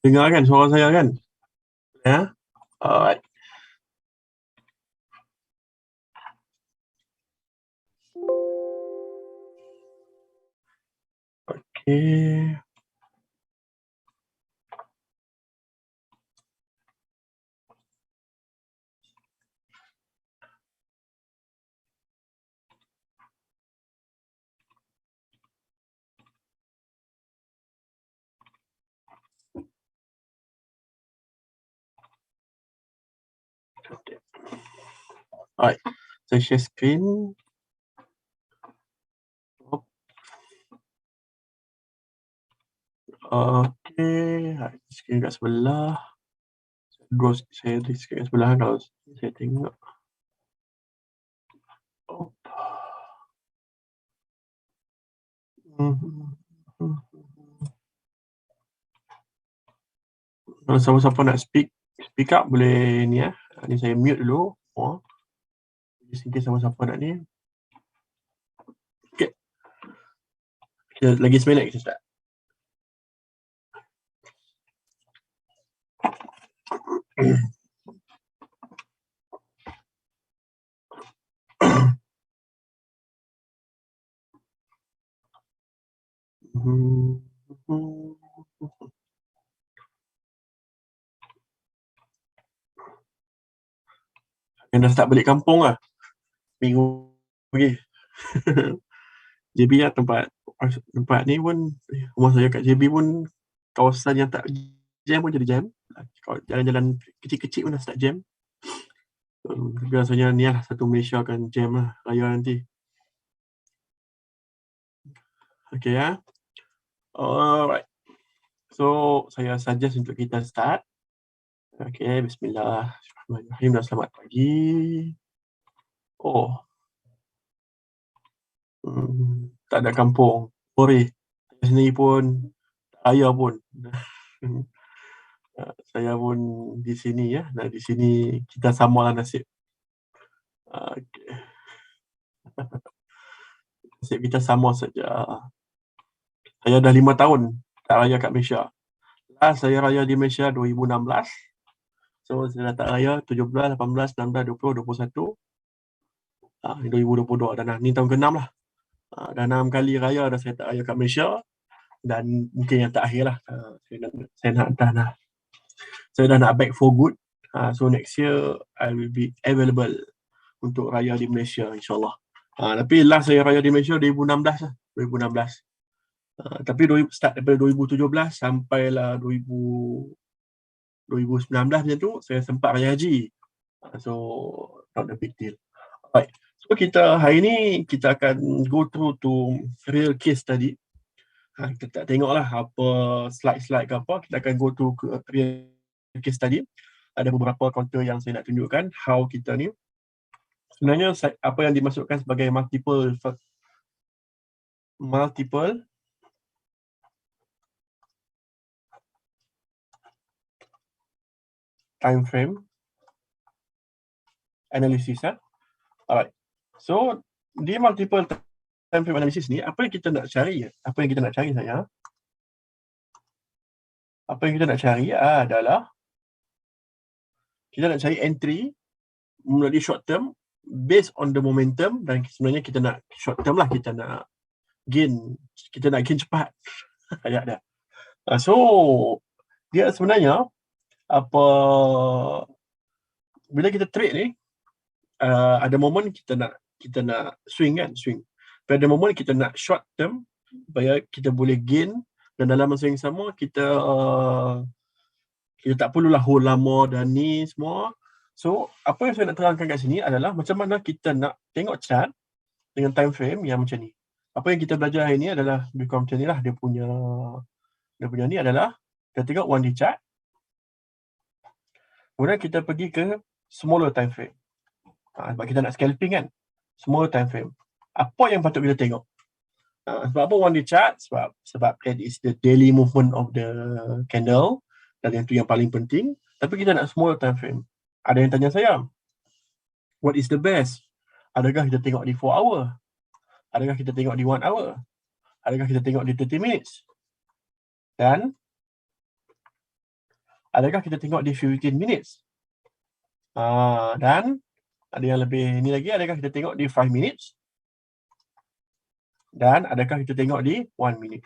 Dengar kan suara saya kan? Ya. Alright. Okay. Alright. Saya share screen. Okay. Screen kat sebelah. Saya di screen kat sebelah kalau saya tengok. Oh. Kalau siapa-siapa nak speak up boleh ni ya. Ni saya mute dulu. Oh. Sikit siapa-siapa nak ni. Okay. Lagi seminit kita start. Yang dah start balik kampung lah. Minggu pergi. JB lah tempat ni pun, rumah saya kat JB pun kawasan yang tak jam pun jadi jam. Kalau jalan-jalan kecil-kecil pun dah start jam. Biasanya ni lah satu Malaysia akan jam lah raya nanti. Okay ya. Alright. So saya suggest untuk kita start. Okay, bismillahirrahmanirrahim dan selamat pagi. Oh. Tak ada kampung. Sorry. Saya sendiri pun raya pun. Saya pun di sini ya. Nah, di sini kita samalah nasib. Okay. Nasib kita sama saja. Saya dah 5 tahun tak raya kat Malaysia. Last saya raya di Malaysia 2016. So saya dah tak raya 17, 18, 19, 20, 21. 2022 dah ni tahun ke-6 lah. Dah 6 kali raya dah saya tak raya kat Malaysia. Dan mungkin yang terakhir lah. Saya dah nak back for good. So next year I will be available untuk raya di Malaysia insyaAllah. Tapi last saya raya di Malaysia 2016 lah. 2016. Tapi start daripada 2017 sampailah 2019 macam tu, saya sempat raya haji. So, not a big deal. Alright. So, hari ni kita akan go through to real case study. Kita tak tengoklah apa slide-slide ke apa. Kita akan go through real case study. Ada beberapa counter yang saya nak tunjukkan how kita ni. Sebenarnya apa yang dimasukkan sebagai multiple time frame analysis. Alright. So, di multiple time frame analysis ni, apa yang kita nak cari saya? Apa yang kita nak cari adalah kita nak cari entry melalui short term based on the momentum, dan sebenarnya kita nak short term lah, kita nak gain cepat. Ayat dah. So, dia sebenarnya bila kita trade ni, ada moment kita nak swing. Pada moment kita nak short term supaya kita boleh gain, dan dalam masa yang sama kita tak perlulah hold lama dan ni semua. So, apa yang saya nak terangkan kat sini adalah macam mana kita nak tengok chart dengan time frame yang macam ni. Apa yang kita belajar hari ni adalah macam ni lah, dia punya ni adalah kita tengok 1D chart. Kemudian kita pergi ke smaller time frame. Sebab kita nak scalping kan. Smaller time frame. Apa yang patut kita tengok? Sebab apa 1D chart? Sebab that is the daily movement of the candle. Dan yang tu yang paling penting. Tapi kita nak smaller time frame. Ada yang tanya saya, what is the best? Adakah kita tengok di 4 hour? Adakah kita tengok di 1 hour? Adakah kita tengok di 30 minutes? Dan adakah kita tengok di 15 minutes? Dan ada yang lebih ni lagi, adakah kita tengok di 5 minutes? Dan adakah kita tengok di 1 minute?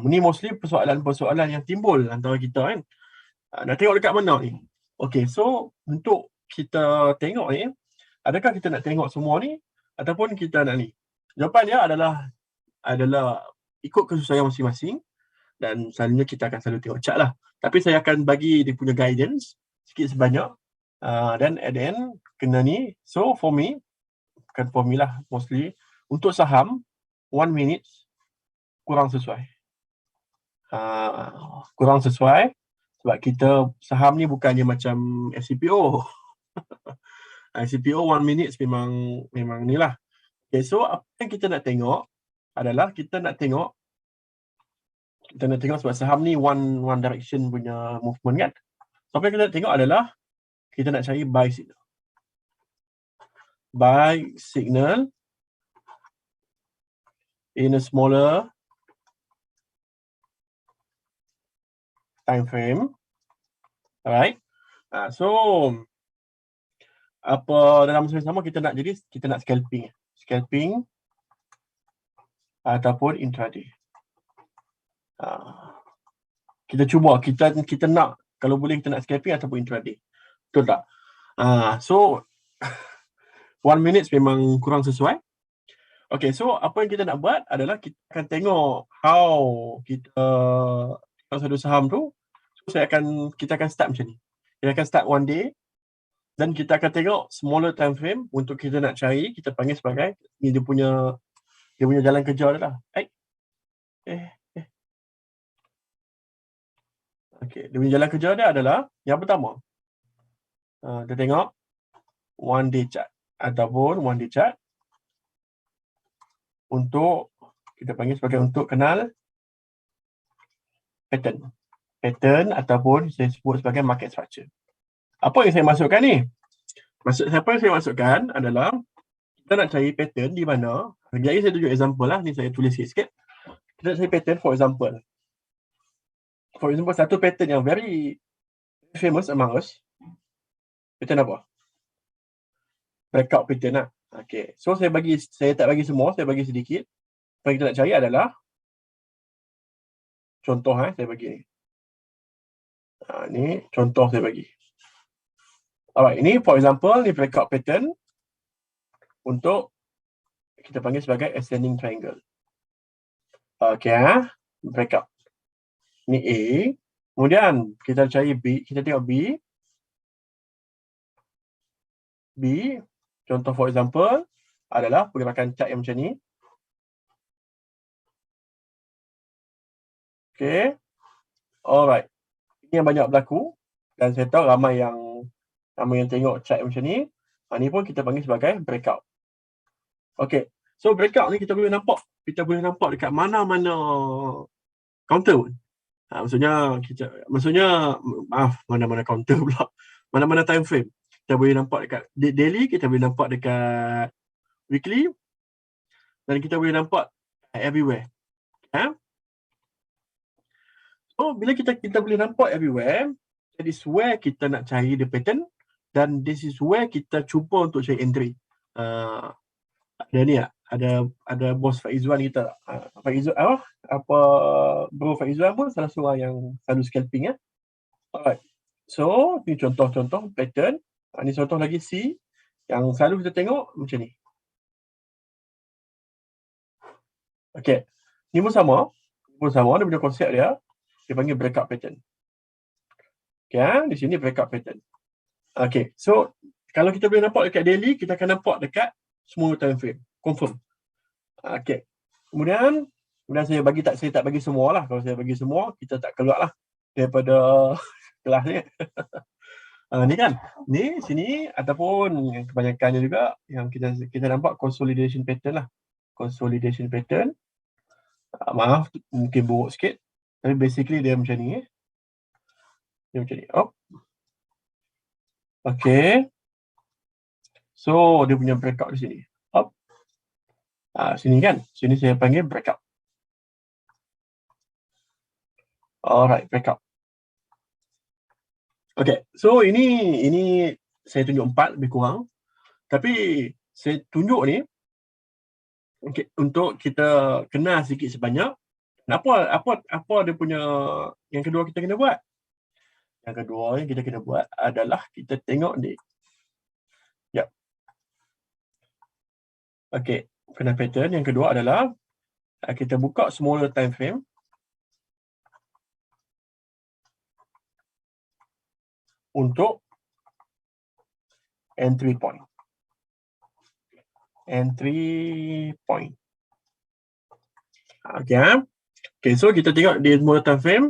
Ini mostly persoalan-persoalan yang timbul antara kita kan. Nak tengok dekat mana ni? Okay, so untuk kita tengok ni, adakah kita nak tengok semua ni ataupun kita nak ni? Jawapan dia adalah ikut kesusahan masing-masing dan selalunya kita akan selalu tengok chart lah. Tapi saya akan bagi dia punya guidance sikit sebanyak dan at the end kena ni. So for me, bukan for me lah mostly, untuk saham 1 minute kurang sesuai. Kurang sesuai sebab kita saham ni bukannya macam SCPO. SCPO 1 minute memang ni lah. Okay, so apa yang kita nak tengok adalah kita nak tengok sebab saham ni one direction punya movement kan. So apa yang kita nak tengok adalah kita nak cari buy signal. Buy signal in a smaller time frame. Alright. So apa dalam masa yang sama kita nak scalping. Scalping ataupun intraday. Kita cuba, kita nak, kalau boleh kita nak scalping ataupun intraday. Betul tak? So 1 minute memang kurang sesuai. Okay, so apa yang kita nak buat adalah kita akan tengok how kita satu saham tu. So kita akan start macam ni. Kita akan start 1 day dan kita akan tengok smaller time frame untuk kita nak cari, kita panggil sebagai ni dia punya jalan kerja dia lah. Okay, dia punya jalan kerja dia adalah yang pertama. Kita tengok 1 day chart ataupun 1 day chart untuk kita panggil sebagai untuk kenal pattern ataupun saya sebut sebagai market structure. Apa yang saya masukkan ni? Apa yang saya masukkan adalah kita nak cari pattern di mana, lagi saya tunjuk example lah, ni saya tulis sikit. Kita nak cari pattern, for example, satu pattern yang very famous among us. Pattern apa? Breakout pattern lah. Okay, so saya tak bagi semua, saya bagi sedikit. Apa yang kita nak cari adalah contoh saya bagi ni. Ni contoh saya bagi. Alright, ini for example, ni breakout pattern untuk kita panggil sebagai ascending triangle. Okay, breakout. Ni A. Kemudian kita cari B, kita tengok B. Contoh for example adalah pergerakan chart yang macam ni. Okay. Alright. Ini yang banyak berlaku dan saya tahu ramai yang tengok chart macam ni. Ni pun kita panggil sebagai breakout. Okay. So breakout ni kita boleh nampak dekat mana-mana counter pun. Maksudnya mana-mana counter pula. Mana-mana time frame. Kita boleh nampak dekat daily, kita boleh nampak dekat weekly dan kita boleh nampak everywhere. So bila kita boleh nampak everywhere, that is where kita nak cari the pattern dan this is where kita cuba untuk cari entry. Ada ni ada bos Faizwan kita. Faizwan bro Faizwan pun salah seorang yang selalu scalping . Alright. So ni contoh-contoh pattern. Ni contoh lagi C yang selalu kita tengok macam ni. Okay. Ni pun sama. Dia punya konsep dia panggil breakout pattern. Okay, di sini breakout pattern. Okay, so kalau kita boleh nampak dekat daily, kita akan nampak dekat semua time frame. Confirm. Okay. Kemudian saya tak bagi semua lah. Kalau saya bagi semua, kita tak keluar lah daripada kelas ni. Ni kan, ni sini ataupun kebanyakannya juga yang kita nampak consolidation pattern lah. Consolidation pattern. Maaf, mungkin buruk sikit. Tapi basically dia macam ni. Dia macam ni. Okay. So dia punya breakout di sini. Sini kan. Sini saya panggil breakout. Alright, breakout. Okay, so ini saya tunjuk 4 lebih kurang. Tapi saya tunjuk ni okay, untuk kita kenal sikit sebanyak apa dia punya yang kedua kita kena buat. Yang kedua yang kita kena buat adalah kita tengok ni. Yap. Okay, kena pattern. Yang kedua adalah kita buka smaller time frame. Untuk entry point. Entry point. Okay. Okay, so kita tengok di smaller time frame.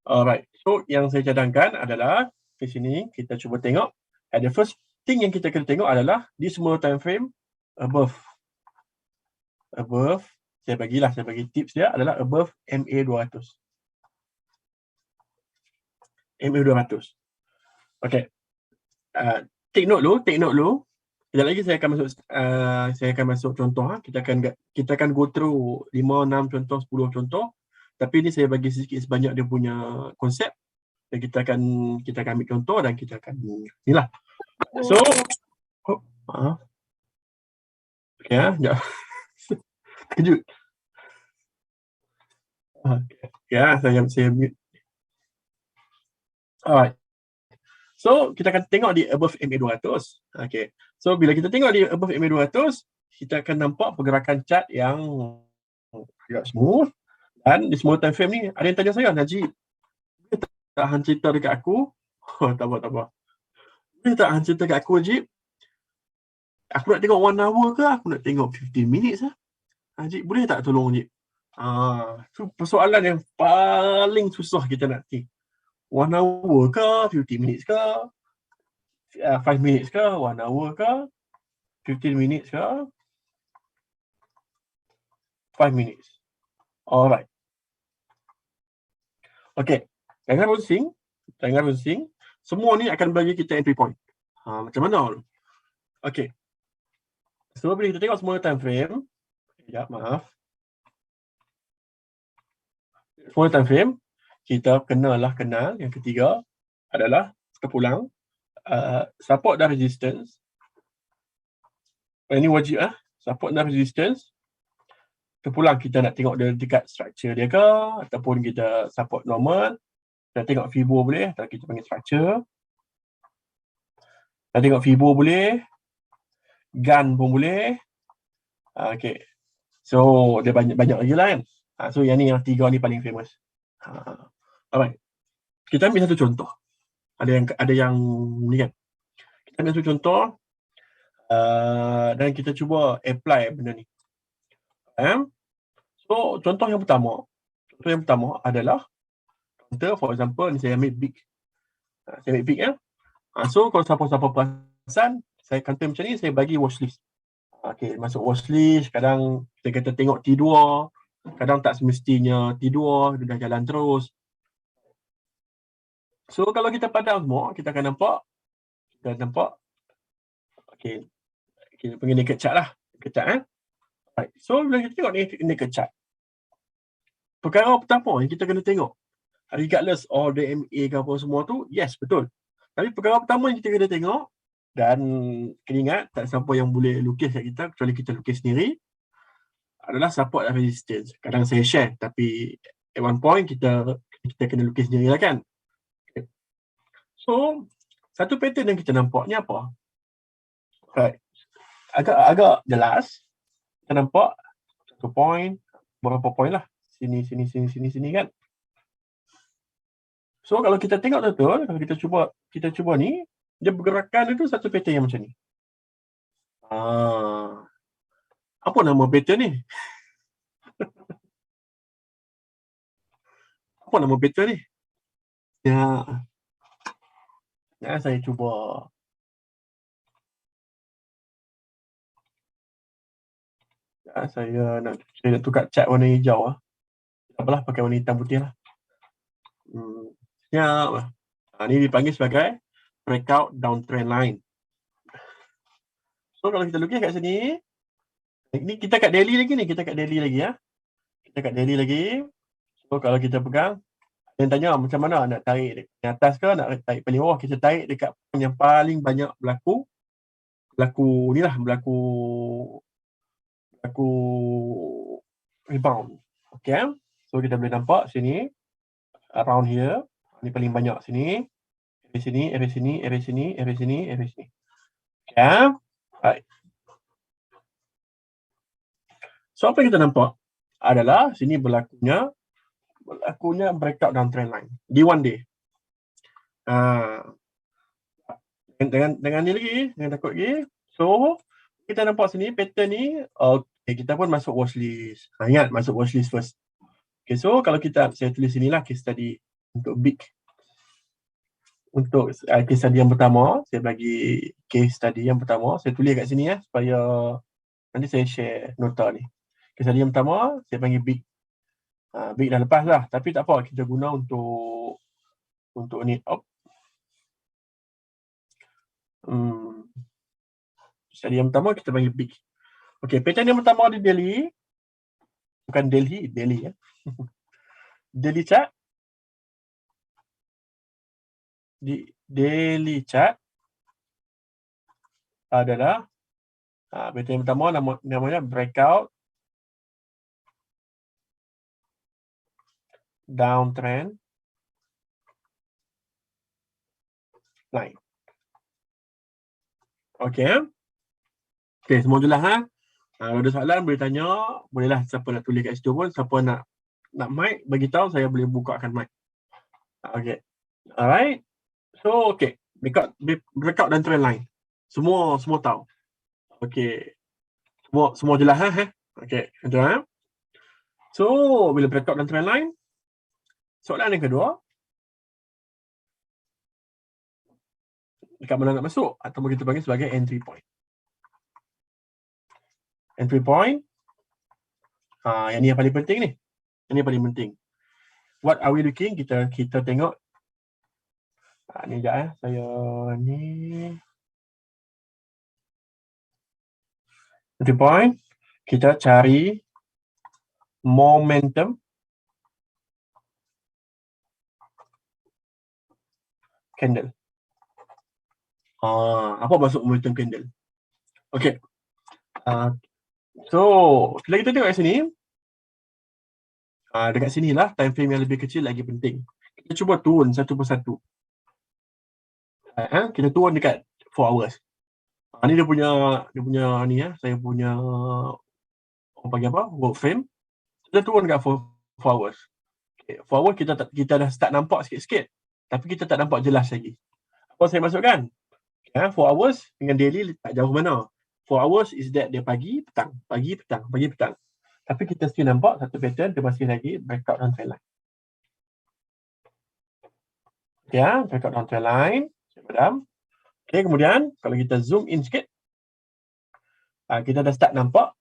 Alright. So yang saya cadangkan adalah di sini kita cuba tengok. The first thing yang kita kena tengok adalah di smaller time frame above. Saya bagi tips dia adalah above MA 200. MA 200. Okay. Take note dulu. Sekejap lagi saya akan masuk contoh. Kita akan go through 5, 6 contoh, 10 contoh. Tapi ni saya bagi sikit sebanyak dia punya konsep. Dan kita akan ambil contoh dan kita akan inilah. So, maaf. Okay, sekejap. Kejut. Okay, saya mute. Alright. So, kita akan tengok di above MA 200. Okay. So, bila kita tengok di above MA 200, kita akan nampak pergerakan chart yang agak smooth. Dan di semua time frame ni, ada yang tanya saya, Najib, boleh tak hang cerita dekat aku? Tak apa. Boleh tak hang cerita dekat aku, Najib? Aku nak tengok 1 hour ke? Aku nak tengok 15 minutes lah. Najib, boleh tak tolong, Najib? Itu persoalan yang paling susah kita nak think. 1 hour ke, 50 minutes ke, 5 minutes ke, 1 hour ke, 15 minutes ke, 5 minutes. Alright. Okay. Jangan rusing. Semua ni akan bagi kita entry point. Macam mana? Okay. So, bila kita tengok semua time frame, maaf. Semua time frame, kita kenal yang ketiga adalah terpulang support dan resistance. Ini wajib support dan resistance. Terpulang kita nak tengok dia dekat structure dia ke ataupun kita support normal. Kita tengok Fibo boleh atau kita panggil structure. Kita tengok Fibo boleh. Gun pun boleh. Okay. So dia banyak lagi lah kan. So yang 3 ni paling famous. Alright. Kita ambil satu contoh. Ada yang ni kan. Kita ambil satu contoh dan kita cuba apply benda ni. So contoh yang pertama adalah contoh, for example ni saya ambil big. So kalau siapa-siapa perasan, saya kata macam ni, saya bagi watchlist. Okay, masuk watchlist, kadang kita kata tengok T2, kadang tak semestinya T2, dia dah jalan terus. So kalau kita padam semua, kita akan nampak okay, kita panggil naked chart lah. Right. So bila kita tengok naked chart, perkara pertama yang kita kena tengok, regardless of the MA ke apa semua tu, yes, betul. Tapi perkara pertama yang kita kena tengok, dan kena ingat, tak siapa yang boleh lukis kat kita, kecuali kita lukis sendiri, adalah support dan resistance. Kadang saya share, tapi at one point kita kena lukis sendiri lah kan. Okay. So, satu pattern yang kita nampak ni apa? Right. Agak jelas. Kita nampak satu point, berapa point lah. Sini kan. So, kalau kita tengok betul, kalau kita cuba ni, dia pergerakan itu satu pattern yang macam ni. Apa nama pattern ni? Apa nama pattern ni? Ya, saya cuba. Saya nak tukar cat warna hijau. Tak apalah, pakai warna hitam putih lah. Ini dipanggil sebagai breakout downtrend line. So kalau kita lukis kat sini, ni kita kat daily lagi. So kalau kita pegang, Yang tanya macam mana nak tarik di atas ke nak tarik paling bawah. Kita tarik dekat yang paling banyak berlaku ni lah, berlaku rebound. Okay, so kita boleh nampak sini around here ni paling banyak sini, area sini, area sini, area sini, area sini, area sini. Okay, right. So apa yang kita nampak adalah sini berlakunya breakout down trend line di one day. Dengan ni lagi, jangan takut lagi. So kita nampak sini pattern ni, okay, kita pun masuk watchlist. Ingat masuk watchlist first. Okay, so kalau saya tulis sinilah case study untuk big. Untuk case study yang pertama, saya bagi case study yang pertama, saya tulis kat sini supaya nanti saya share nota ni. Case study yang pertama, saya panggil big. Big dah lepas lah, tapi tak apa, kita guna untuk ni. Study yang pertama kita panggil big. Okay, pattern yang pertama di daily, bukan Delhi ya. Daily chart. Di daily chart adalah pattern yang pertama namanya breakout downtrend line. Okay, semua jelas kalau ada soalan boleh tanya, bolehlah siapa nak tulis kat situ pun, siapa nak mic bagi tahu, saya boleh bukakan mic. Okay, alright. So okay, breakout dan trend line. Semua tahu. Okay, semua jelas Okay, tuan. So bila breakout dan trend line, soalan yang kedua, dekat mana nak masuk ataupun kita panggil sebagai entry point. Entry point, yang ni yang paling penting ni. Ini paling penting. What are we looking? Kita tengok. Ni sekejap saya ni. Entry point, kita cari momentum candle. Apa maksud momentum candle? Okay. So, bila kita tengok kat sini, dekat sini lah time frame yang lebih kecil lagi penting. Kita cuba turun satu persatu. Kita turun dekat 4 hours. Ni dia punya ni saya punya orang panggil apa? Work frame. Kita turun dekat 4 hours. Okay, 4 hours kita dah start nampak sikit-sikit. Tapi kita tak nampak jelas lagi. Apa saya masukkan? 4 hours dengan daily tak jauh mana. 4 hours is that dia pagi, petang. Tapi kita still nampak satu pattern, dia masih lagi breakout down trend line. Breakout down trend line. Saya padam. Okay, kemudian kalau kita zoom in sikit, kita dah start nampak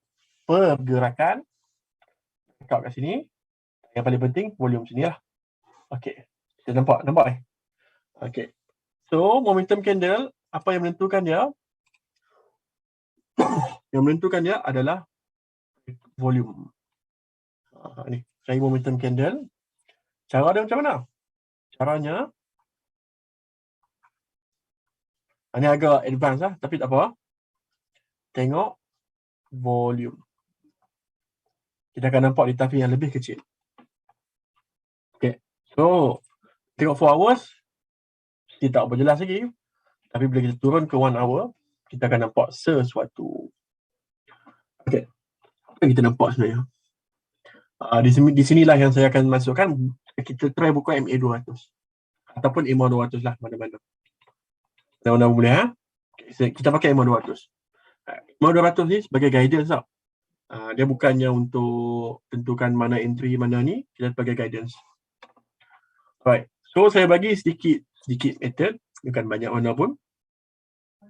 pergerakan breakout kat sini. Yang paling penting, volume sini lah. Okay, kita nampak Okay, so momentum candle, apa yang menentukan dia? Yang menentukan dia adalah volume. Ni, cari momentum candle. Cara dia macam mana? Caranya, ini agak advance lah, tapi tak apa. Tengok volume. Kita akan nampak di time yang lebih kecil. Okay, so tengok 4 hours, dia tak berjelas lagi. Tapi bila kita turun ke 1 hour, kita akan nampak sesuatu. Okay, apa yang kita nampak sebenarnya? Di sinilah yang saya akan masukkan. Kita try buka MA200 ataupun MA200 lah, mana-mana boleh. Kita pakai MA200. MA200 ni sebagai guidance tau. Dia bukannya untuk tentukan mana entry, mana ni. Kita sebagai guidance. Alright, so saya bagi sedikit method, bukan banyak mana pun,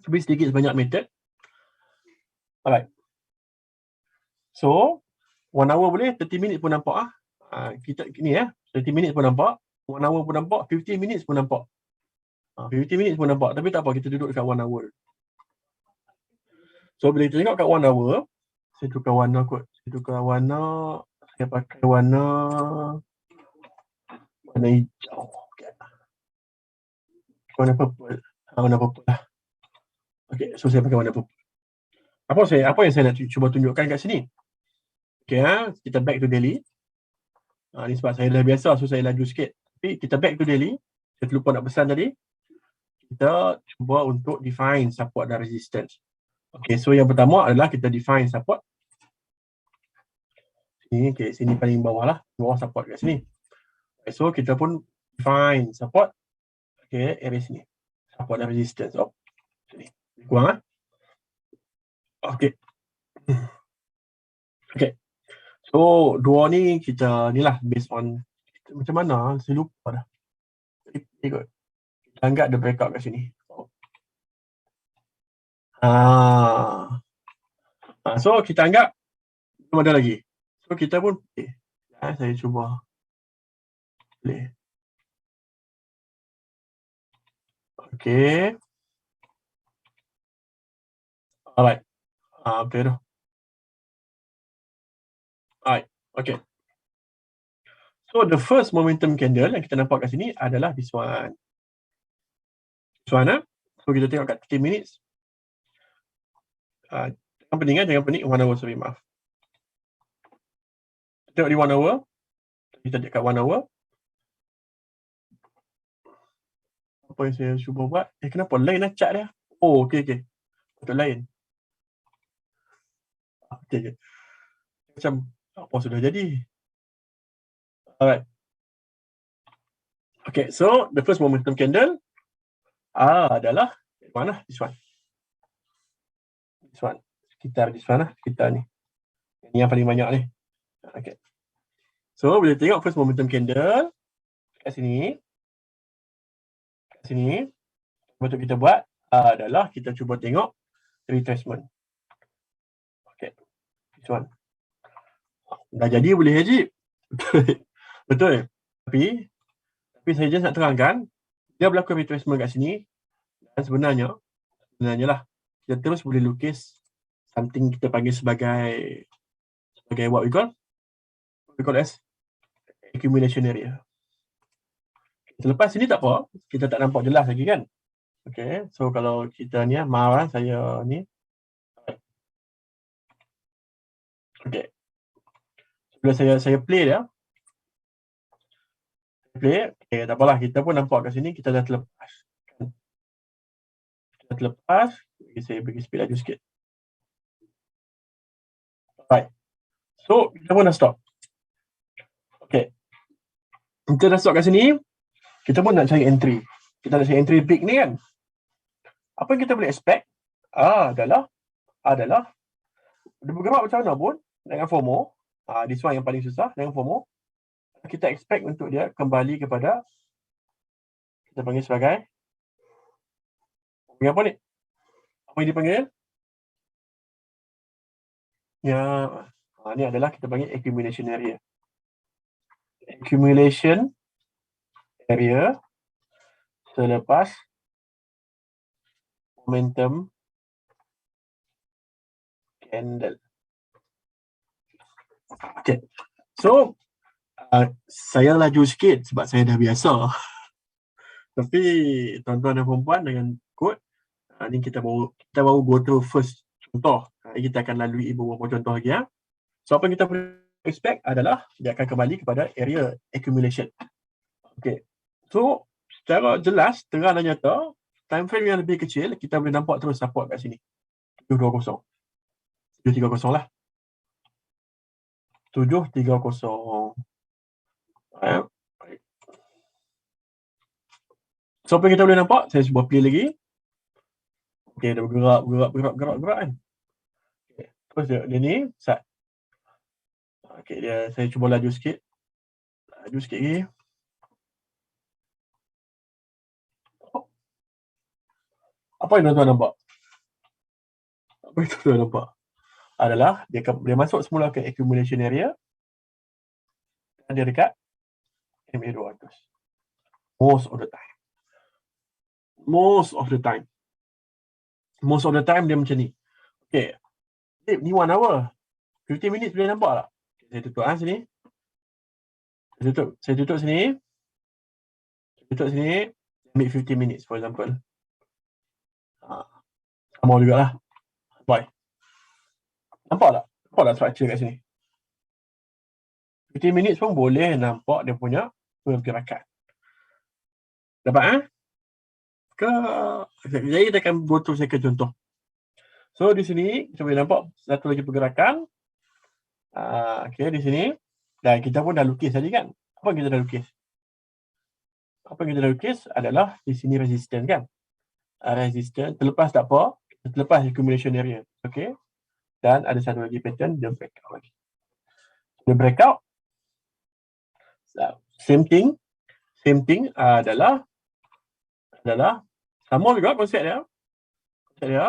tapi sedikit sebanyak method. Alright, so 1 hour boleh, 30 minit pun nampak kita ni 30 minit pun nampak, 1 hour pun nampak, 50 minutes pun nampak. 50 minutes pun nampak, tapi tak apa, kita duduk dekat 1 hour. So bila kita tengok kat 1 hour, saya tukar warna kot. Saya pakai warna Warna hijau. Okay. Warna purple. Warna purple lah. Okay, so saya pakai warna purple. Apa yang saya nak cuba tunjukkan kat sini? Okay, kita back to Delhi. Ni sebab saya dah biasa, so saya laju sikit. Tapi kita back to Delhi. Saya terlupa nak pesan tadi. Kita cuba untuk define support dan resistance. Okay, so yang pertama adalah kita define support. Sini paling bawah lah. Bawah support kat sini. Okay, so kita pun define support. Okay, area sini. Support dan resistance. Oh, sini. Kurang Okay. Okay. So, dua ni kita ni lah based on macam mana? Saya lupa dah. Ikut. Kita anggap dia breakout kat sini. So, kita anggap belum ada lagi. So, kita pun saya cuba play. Okay. Alright. Okay tu. Alright. Okay. So, the first momentum candle yang kita nampak kat sini adalah this one. This one, So, kita tengok kat 30 minutes. Jangan pening 1 hour, sorry, maaf. Tengok di 1 hour. Kita tengok kat 1 hour. Apa yang saya cuba buat? Kenapa lain lah chart dia? Oh, okay. Betul lain. Okay. Macam apa sudah jadi. Alright. Okay, so the first momentum candle adalah mana? This one. Sekitar this one lah. Sekitar ni. Ini yang paling banyak ni. Okay. So, boleh tengok first momentum candle kat sini. Untuk kita buat adalah kita cuba tengok retracement. Okay. This one. Dah jadi boleh haji. Betul. Tapi saya just nak terangkan dia berlaku retracement kat sini dan sebenarnya lah kita terus boleh lukis something kita panggil sebagai what we call as accumulation area. Selepas sini tak apa, kita tak nampak jelas lagi kan. Okay, so kalau kita ni maaf saya ni. Okay. Bila saya play dia. Okay, tak apalah, kita pun nampak kat sini kita dah terlepas. Saya bagi speed laju sikit. Right. So, kita pun dah stop. Okay. Kita dah stop kat sini. Kita pun nak cari entry. Kita nak cari entry big ni kan. Apa yang kita boleh expect adalah dia bergerak macam mana pun dengan FOMO. This one yang paling susah dengan FOMO. Kita expect untuk dia kembali kepada kita panggil sebagai apa ni? Apa yang dipanggil? Ni adalah kita panggil accumulation area. Accumulation area selepas momentum candle. Okay. So, saya laju sikit sebab saya dah biasa. Tapi tuan-tuan dan puan-puan dengan kod ni kita baru go through first contoh. Kita akan lalui beberapa contoh lagi ya. So apa yang kita boleh expect adalah dia akan kembali kepada area accumulation. Okay. So secara jelas, terang dan nyata, time frame yang lebih kecil kita boleh nampak terus support kat sini. 720. 730 lah. 730. So apa yang kita boleh nampak? Saya cuba play lagi. Okay, dia bergerak kan. Okay. Terus dia ni start. Okay, saya cuba laju sikit. Lagi. Apa yang tuan-tuan nampak? Adalah dia masuk semula ke accumulation area dan dia dekat MA200. Most of the time dia macam ni. Okay. Ni 1 hour. 15 minutes boleh nampak tak? Saya tutup sini. Saya tutup sini. Tutup sini, ambil 15 minutes for example. Sama jugalah. Bye. Nampak tak? Nampak tak structure kat sini? 15 minutes pun boleh nampak dia punya pergerakan. Dapat Jadi kita akan go through second contoh. So di sini kita boleh nampak satu lagi pergerakan. Okay, di sini. Dan kita pun dah lukis tadi kan? Apa yang kita dah lukis? Apa yang kita dah lukis adalah di sini resistance kan? Resistance, terlepas tak apa, terlepas accumulation area. Okay. Dan ada satu lagi pattern, dia breakout lagi. Dia breakout, same thing adalah sama juga konsep dia.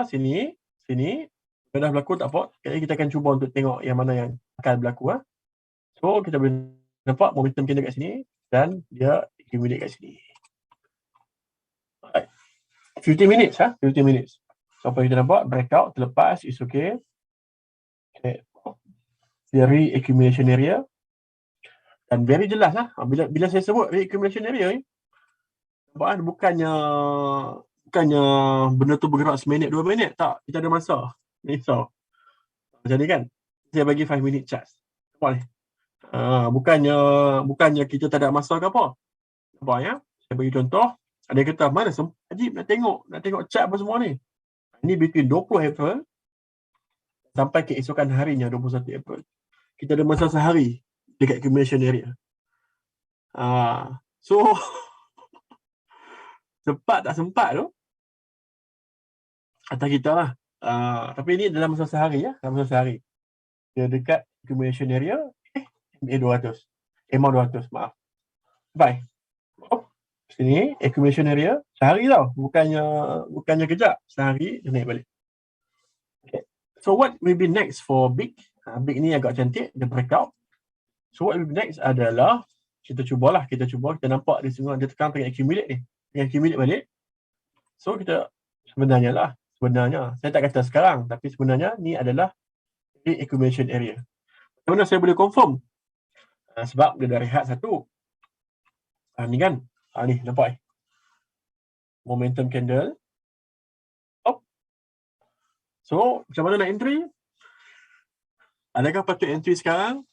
Sini, dah berlaku tak apa. Kita akan cuba untuk tengok yang mana yang akan berlaku. So, kita boleh nampak momentum candle kat sini dan dia accumulate kat sini. Alright. 15 minutes. 15 minutes. So, apa kita nampak? Breakout, terlepas, is okay. Dari accumulation area. Dan very jelas bila saya sebut accumulation area ni, nampak bukannya benda tu bergerak seminit, 2 minit. Tak, kita ada masa. Risau. Macam ni kan? Saya bagi 5 minute chart. Nampak ni? Bukannya kita tak ada masa ke apa. Nampak ya? Saya bagi contoh. Ada yang kata, mana Ajib nak tengok chart apa semua ni. Ini between 20 April sampai keesokan harinya 21 April. Kita ada masa sehari dekat accumulation area. So sempat tak sempat tu atas kita lah. Tapi ini dalam masa sehari dalam masa sehari. Dia dekat accumulation area MA200. maaf. Bye. Sini accumulation area sehari tau. Bukannya kejap. Sehari dia naik balik. Okay. So what will be next for big? Big ni agak cantik, dia breakout. So what will be next adalah kita nampak dia semua dia tekan pengen accumulate ni. Pengen accumulate balik. So kita sebenarnya saya tak kata sekarang, tapi sebenarnya ni adalah accumulation area. Macam mana saya boleh confirm? Sebab dia dah rehat satu. Ni kan? Ni nampak momentum candle. So macam mana nak entry? Adakah patut entry sekarang?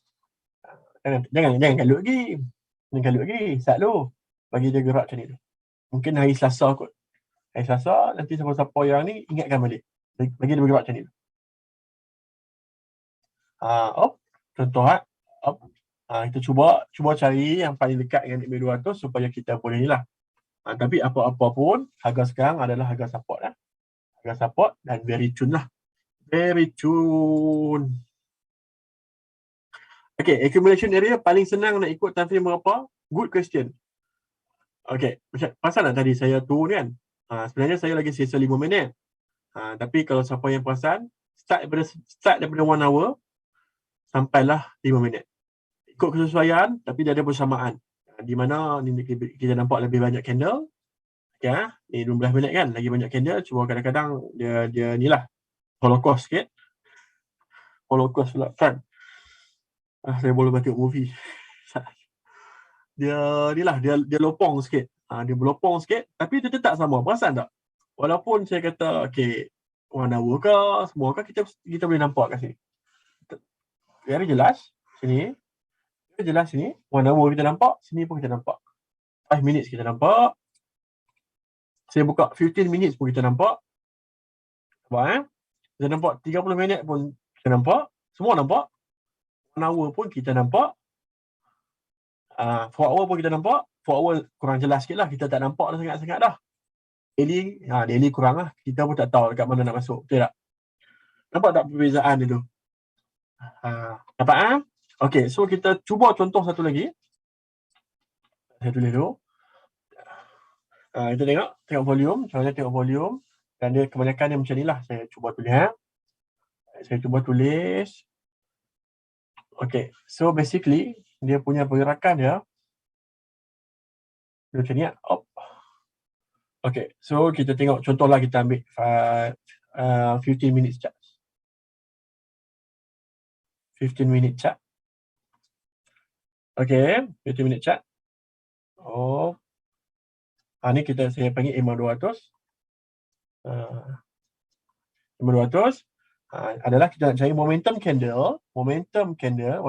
Jangan kalut lagi. Start dulu. Bagi dia gerak macam ni. Mungkin hari Selasa kot. Hari Selasa, nanti siapa-siapa yang ni ingatkan balik. Bagi dia bergerak macam ni. Contoh kita cuba cari yang paling dekat dengan MA200 supaya kita boleh ni lah. Tapi apa-apa pun, harga sekarang adalah harga support lah. Harga support dan very tune lah. Very tune. Okay, accumulation area paling senang nak ikut time frame berapa? Good question. Okay, pasal tak tadi saya turun kan? Sebenarnya saya lagi sisa 5 minit. Tapi kalau siapa yang perasan, start daripada 1 hour sampailah 5 minit. Ikut kesesuaian, tapi dia ada bersamaan. Di mana ni kita nampak lebih banyak candle. Okay, ni 12 minit kan, lagi banyak candle. Cuma kadang-kadang dia ni lah, holocaust sikit. Holocaust pula kan. Saya boleh baca movie. Dia lopong sikit. Dia berlopong sikit, tapi dia tetap sama. Perasan tak? Walaupun saya kata, okay, 1 hour ke, semua ke, kita boleh nampak kat sini. Very jelas. Sini. Very jelas sini. 1 hour kita nampak, sini pun kita nampak. 5 minutes kita nampak. Saya buka 15 minutes pun kita nampak. Nampak Kita nampak 30 minit pun kita nampak. Semua nampak. 1 hour pun kita nampak. 4 hour pun kita nampak. 4 hour kurang jelas sikit lah. Kita tak nampak dah sangat-sangat dah. Daily kurang lah. Kita pun tak tahu dekat mana nak masuk. Betul tak? Nampak tak perbezaan dia tu? Nampak Okay, so kita cuba contoh satu lagi. Saya tulis dulu. Kita tengok volume. Macam mana tengok volume. Dan dia kebanyakan dia macam ni lah. Saya cuba tulis. Okay, so basically dia punya pergerakan dia macam ni Okay, so kita tengok contohlah kita ambil 15 minutes chart. 15 minute chart. Okay, 15 minute chart. Ni saya panggil EMA 200. EMA 200 adalah kita nak cari momentum candle. Momentum candle,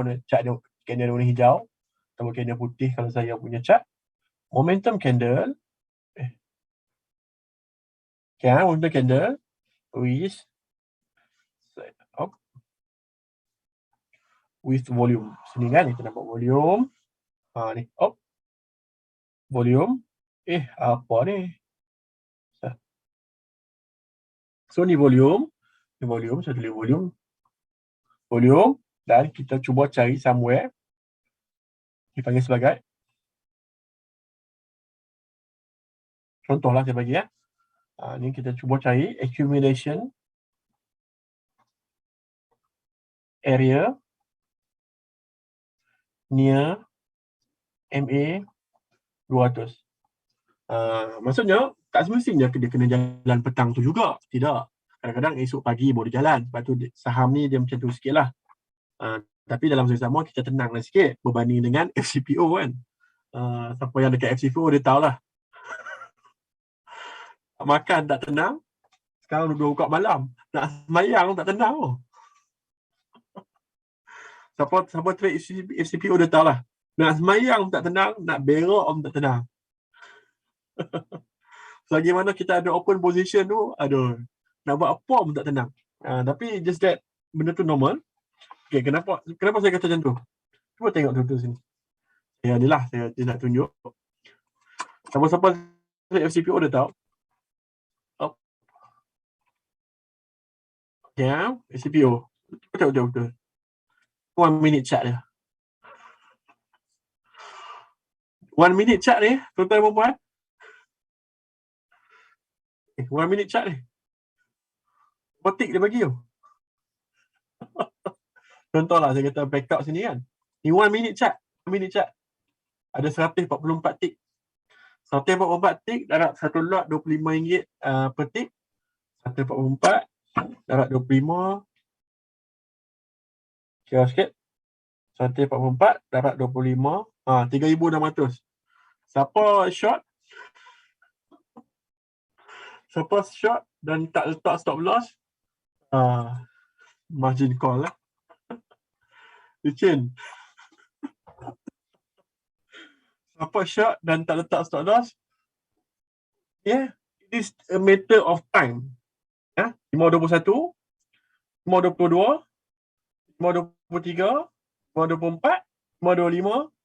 candle warna hijau atau candle putih kalau saya punya chart. Momentum candle momentum candle with volume. Sini kan kita nampak volume. Ni volume. Apa ni? So ni volume. Saya tulis volume dan kita cuba cari somewhere dipanggil sebagai, contohlah saya bagi ni kita cuba cari accumulation area near MA 200. Maksudnya tak semestinya dia kena jalan petang tu juga. Tidak. Kadang-kadang esok pagi baru jalan. Sebab tu saham ni dia macam tu sikit lah. Tapi dalam masa sama kita tenanglah sikit berbanding dengan FCPO kan. Siapa yang dekat FCPO dia tahulah. Makan tak tenang. Sekarang duduk buka malam. Nak semayang tak tenang tu. Siapa trade FCPO dia tahulah. Nak semayang tak tenang, nak berak tak tenang. Selagi mana kita ada open position tu, aduh, nak buat apa pun tak tenang. Tapi just that benda tu normal. Okay, kenapa saya kata macam tu? Cuba tengok tu sini. Inilah saya nak tunjuk. Siapa-siapa FCPO dia tahu. FCPO. Betul. 1 minute chart dia. 1 minute chart ni, tuan-tuan dan puan-puan. 1 minute chart ni. Potik dia bagi tu. Contohlah saya kata backup sini kan. Ni 1 minute chart. 1 minute chart. Ada 144 tik. 144 tik darab satu lot RM25 per tik. 144 darab 25. Kira sikit. 144 darab 25. 3,600. Siapa short dan tak letak stop loss, margin call lah. Licin. Siapa short dan tak letak stop loss, it is a matter of time. 5.21, 5.22, 5.23, 5.24, 5.25,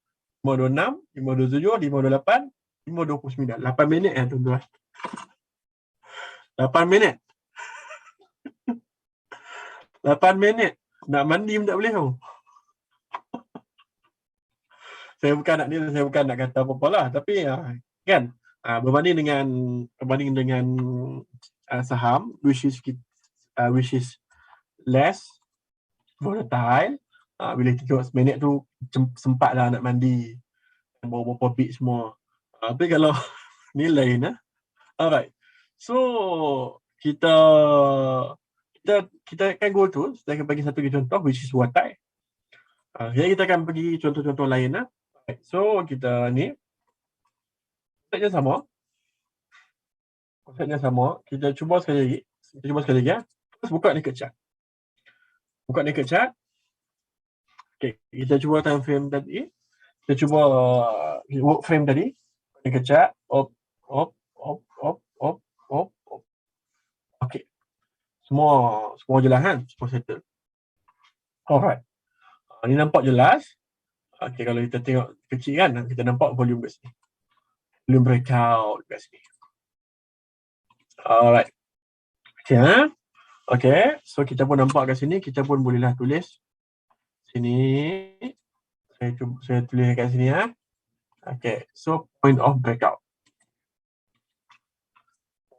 5.26, 5.27, 5.28, 5.29. 8 minit tuan-tuan. 8 minit. 8 minit. Nak mandi pun tak boleh tu. Saya bukan nak kata apa-apa lah. Tapi kan, berbanding dengan saham which is less volatile, bila tengok seminit tu sempat lah nak mandi, bawa bit semua. Tapi kalau ni lain alright. So kita akan go tu. Saya akan bagi satu contoh which is watai. Jadi kita akan pergi contoh-contoh lain lah. So kita ni konsepnya sama. Kita cuba sekali lagi. Terus buka naked chart. Okay, kita cuba time frame tadi. Kita cuba work frame tadi. Naked chart. Op. Okay. Semua jelas kan? Semua settle. Alright. Ni nampak jelas. Okay, kalau kita tengok kecil kan, kita nampak volume kat sini. Volume breakout kat sini. Alright. Okay. So kita pun nampak kat sini, kita pun bolehlah tulis sini. Saya tulis kat sini Okay. So point of breakout.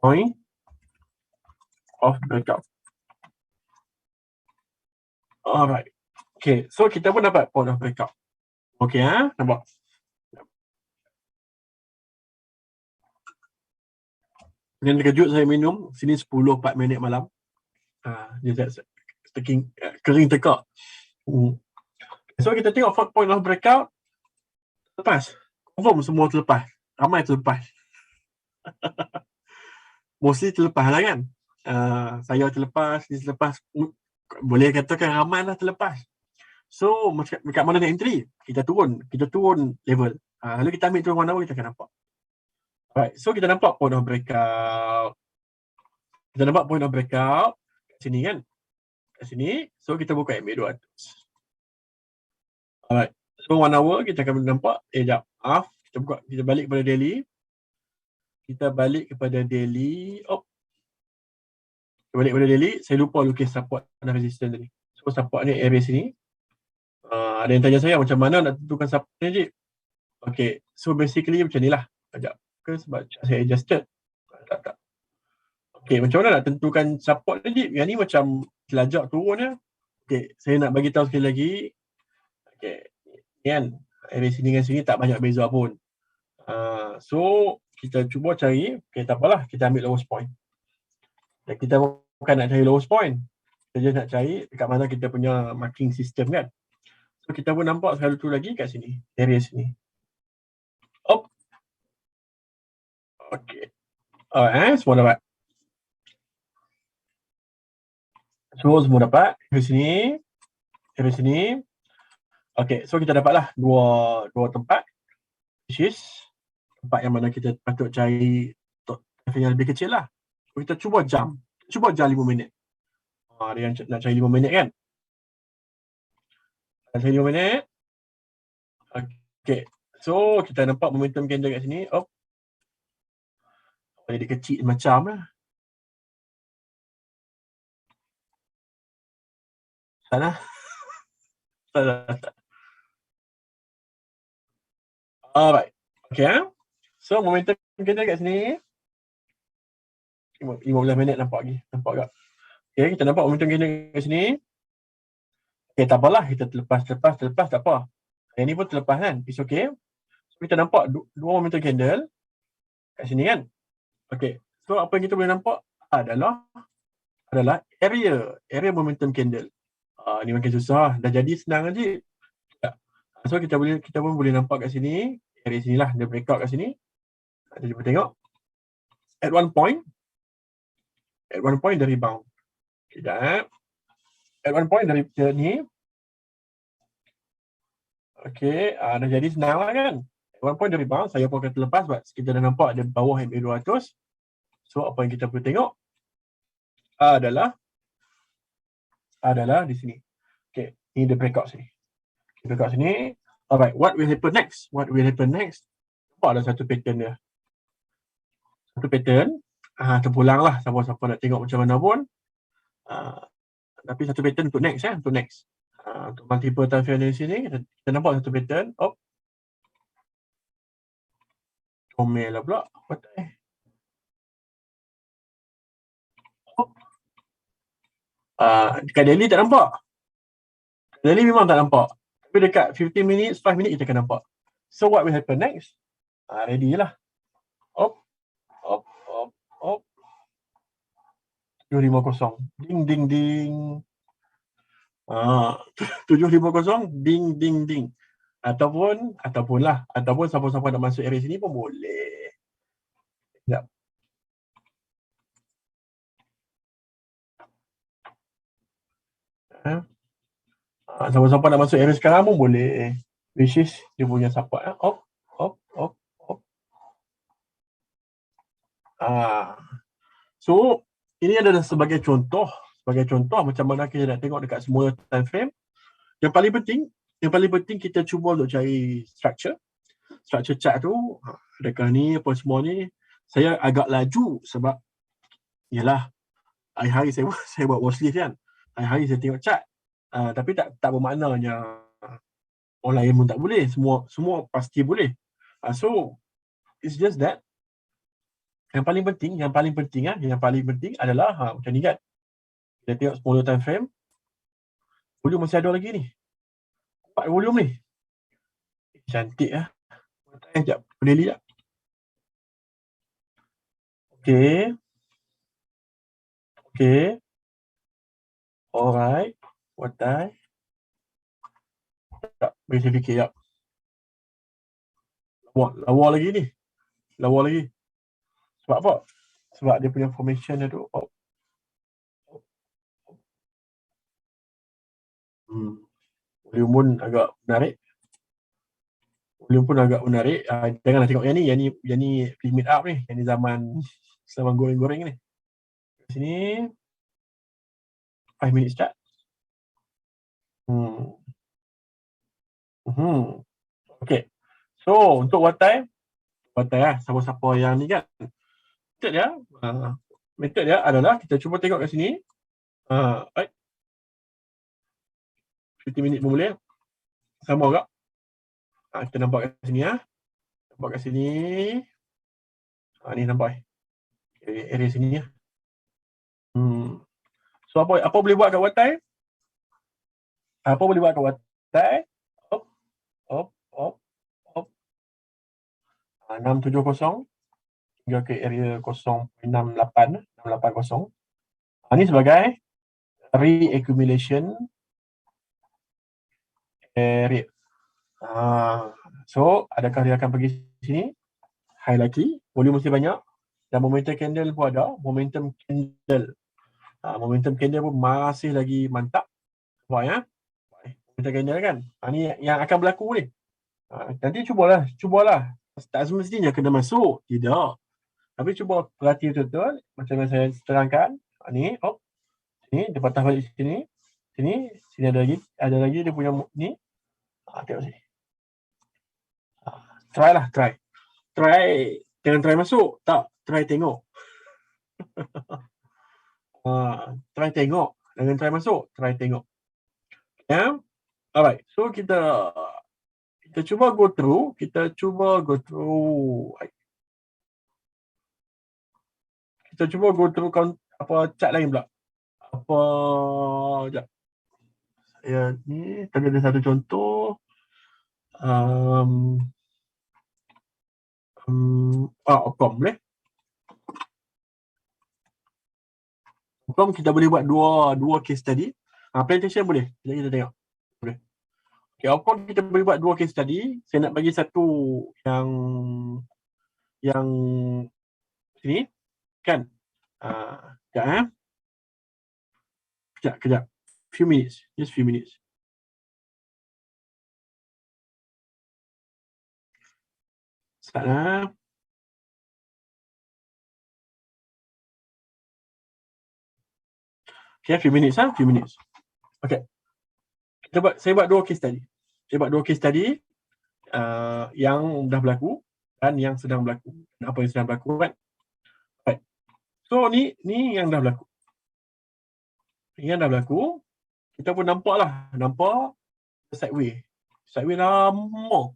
Point of breakout. Alright. Okay. So kita pun dapat point of breakout. Okay nampak? Yang terkejut saya minum sini 10:04 minit malam. Dia kering tekak. So kita tengok point of breakout lepas. Confirm semua terlepas. Ramai terlepas. Mostly terlepas lah kan. Saya terlepas, dia terlepas. Boleh katakan ramai lah terlepas. So, dekat mana nak entry? Kita turun level. Lalu kita ambil turun one hour, kita akan nampak. Alright, so kita nampak point of breakout. Kita nampak point of breakout kat sini kan. Kat sini. So, kita buka MA 200. Alright. So, one hour kita akan nampak. Sekejap. Kita balik kepada daily. Kita balik kepada daily. Kita balik kepada daily. Saya lupa lukis support dan resistance tadi. So, support ni area sini. Ada yang tanya saya macam mana nak tentukan support ni, Cik? Okay. So, basically macam ni lah. Sekejap. Sebab saya adjusted. Tak. Okay, macam mana nak tentukan support ni, Cik? Yang ni macam telajak turun ya. Okay, saya nak bagi tahu sekali lagi. Okay, ni kan. Area sini dengan sini tak banyak beza pun. So, kita cuba cari. Okay, tak apalah. Kita ambil lowest point. Dan kita bukan nak cari lowest point. Kita just nak cari dekat mana kita punya marking system kan. So, kita pun nampak satu lagi kat sini. Area sini. Okay. Semua dapat. So, semua dapat. Area sini. Okay, so kita dapatlah dua tempat. Which is tempat yang mana kita patut cari yang lebih kecil lah. So, kita cuba jam 5 minit. Dia nak cari 5 minit kan. Nak cari 5 minit. Okay, so kita nampak momentum candle kat sini. Jadi kecil macam lah. Salah. Alright. Okay. So momentum candle kat sini. 15 minit nampak lagi. Nampak tak? Okay, kita nampak momentum candle kat sini. Okay, tak apalah. Kita terlepas tak apa. Yang ni pun terlepas kan. It's okay. So, kita nampak dua momentum candle kat sini kan. Okay. So, apa yang kita boleh nampak adalah area momentum candle. Ni makin susah. Dah jadi senang aja. So, kita pun boleh nampak kat sini. Area sini lah. Dia breakout kat sini. Kita cuba tengok. At one point, dia rebound. Sekejap. At one point dari ni. Okay. Dah jadi senang lah kan. At one point dia rebound. Saya pun akan terlepas sebab kita dah nampak dia bawah MA 200. So, apa yang kita perlu tengok adalah di sini. Okay. Ini dia breakout sini. Breakout sini. Alright. What will happen next? Nampak ada satu pattern dia. Terpulang lah. Siapa-siapa nak tengok macam mana pun. Tapi satu pattern untuk next. Untuk multiple time frame di sini, kita nampak satu pattern. Comel lah pula. Dekat daily tak nampak. Daily memang tak nampak. Tapi dekat 15 minutes, 5 minutes kita akan nampak. So what will happen next? Ready lah. 750. Ding. 750. Ding. Ataupun siapa-siapa nak masuk area sini pun boleh. Sekejap. Siapa-siapa nak masuk area sekarang pun boleh. Which is dia punya support. So, ini adalah sebagai contoh macam mana kita nak tengok dekat semua time frame. Yang paling penting kita cuba untuk cari structure chart tu. Adakah ni apa semua ni. Saya agak laju sebab yalah hari-hari saya buat watchlist kan. Hari-hari saya tengok chart. Tapi tak bermaknanya orang lain pun tak boleh. Semua pasti boleh. So it's just that yang paling penting adalah macam ni kan. Kita tengok 10 time frame. Volume masih ada lagi ni. 4 volume ni. Cantik lah. Sekejap. Boleh lihat. Okay. Alright. What time? Tak. Boleh saya fikir sekejap. Lawa lagi ni. Sebab apa? Sebab dia punya formation dia tu. Volume pun agak menarik. Volume pun agak menarik. Janganlah tengok yang ni limit up ni. Yang ni zaman goreng-goreng ni. Sini 5 minutes start. Okay. So untuk watai lah, siapa-siapa yang ni kan. Method dia adalah kita cuba tengok kat sini. 50 minit pun boleh. Sama juga. Kita nampak kat sini ya. Nampak kat sini. Ni nampak area sini ya. So apa boleh buat kat watai? Apa boleh buat kat watai? Op. 670 hingga ke area 0.68 ni sebagai re-accumulation area. So adakah dia akan pergi sini? High likely, volume mesti banyak dan momentum candle pun ada. Momentum candle pun masih lagi mantap. Nampak ya? Momentum candle kan? Ni yang akan berlaku ni. Nanti cubalah. Tak semestinya kena masuk. Tidak. Tapi cuba perhati betul-betul. Macam yang saya terangkan. Ni, ni dia patah balik sini. Sini ada lagi dia punya ni. Tengok sini. Try. Jangan try masuk. Tak, try tengok. Try tengok. Jangan try masuk. Try tengok. Ya. Alright. So kita cuba go through. Kita cuba go through apa chart lain pula. Sekejap. Ya, ni tadi ada satu contoh. Opcom boleh. Opcom kita boleh buat dua case study. Plantation boleh. Jadi kita tengok. Boleh. Okay, Opcom kita boleh buat dua case study. Saya nak bagi satu yang sini kan. Kejap. Few minutes. Just few minutes. Start lah. Okay, few minutes. Okay. Saya buat dua case study. Yang dah berlaku dan yang sedang berlaku. Apa yang sedang berlaku kan? Right. So ni yang dah berlaku. Kita pun nampak sideway lama.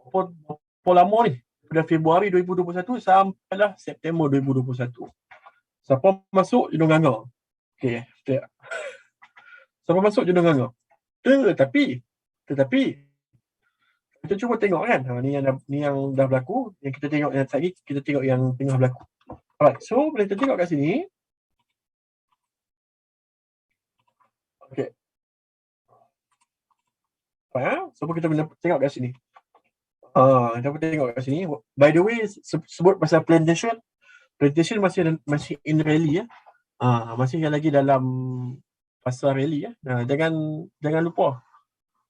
Berapa lama ni? Pada Februari 2021 sampailah September 2021. Siapa masuk Jundung Ganga? Okay. Siapa masuk Jundung Ganga? Tetapi kita cuba tengok kan. Ni yang dah berlaku. Yang kita tengok yang lagi, kita tengok yang tengah berlaku. Alright, so boleh kita tengok kat sini. Okay. So kita boleh tengok kat sini. Kita boleh tengok kat sini. By the way, sebut pasal plantation masih in rally ya. Masih lagi dalam fasa rally ya. Jangan lupa.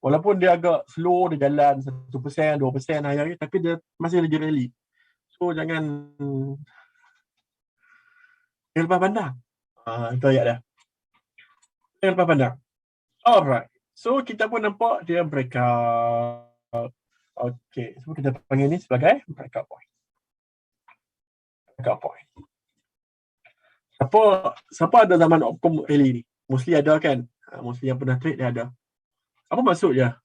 Walaupun dia agak slow, dia jalan 1%, 2% hari-hari, tapi dia masih lagi rally. So jangan lepas pandang. Itu ayat dia. Jangan lepas pandang. Alright. So kita pun nampak dia breakout. Okay. So kita panggil ni sebagai breakout point. Siapa ada zaman Opcom rally ni? Mostly ada kan? Mostly yang pernah trade dia ada. Apa maksud dia?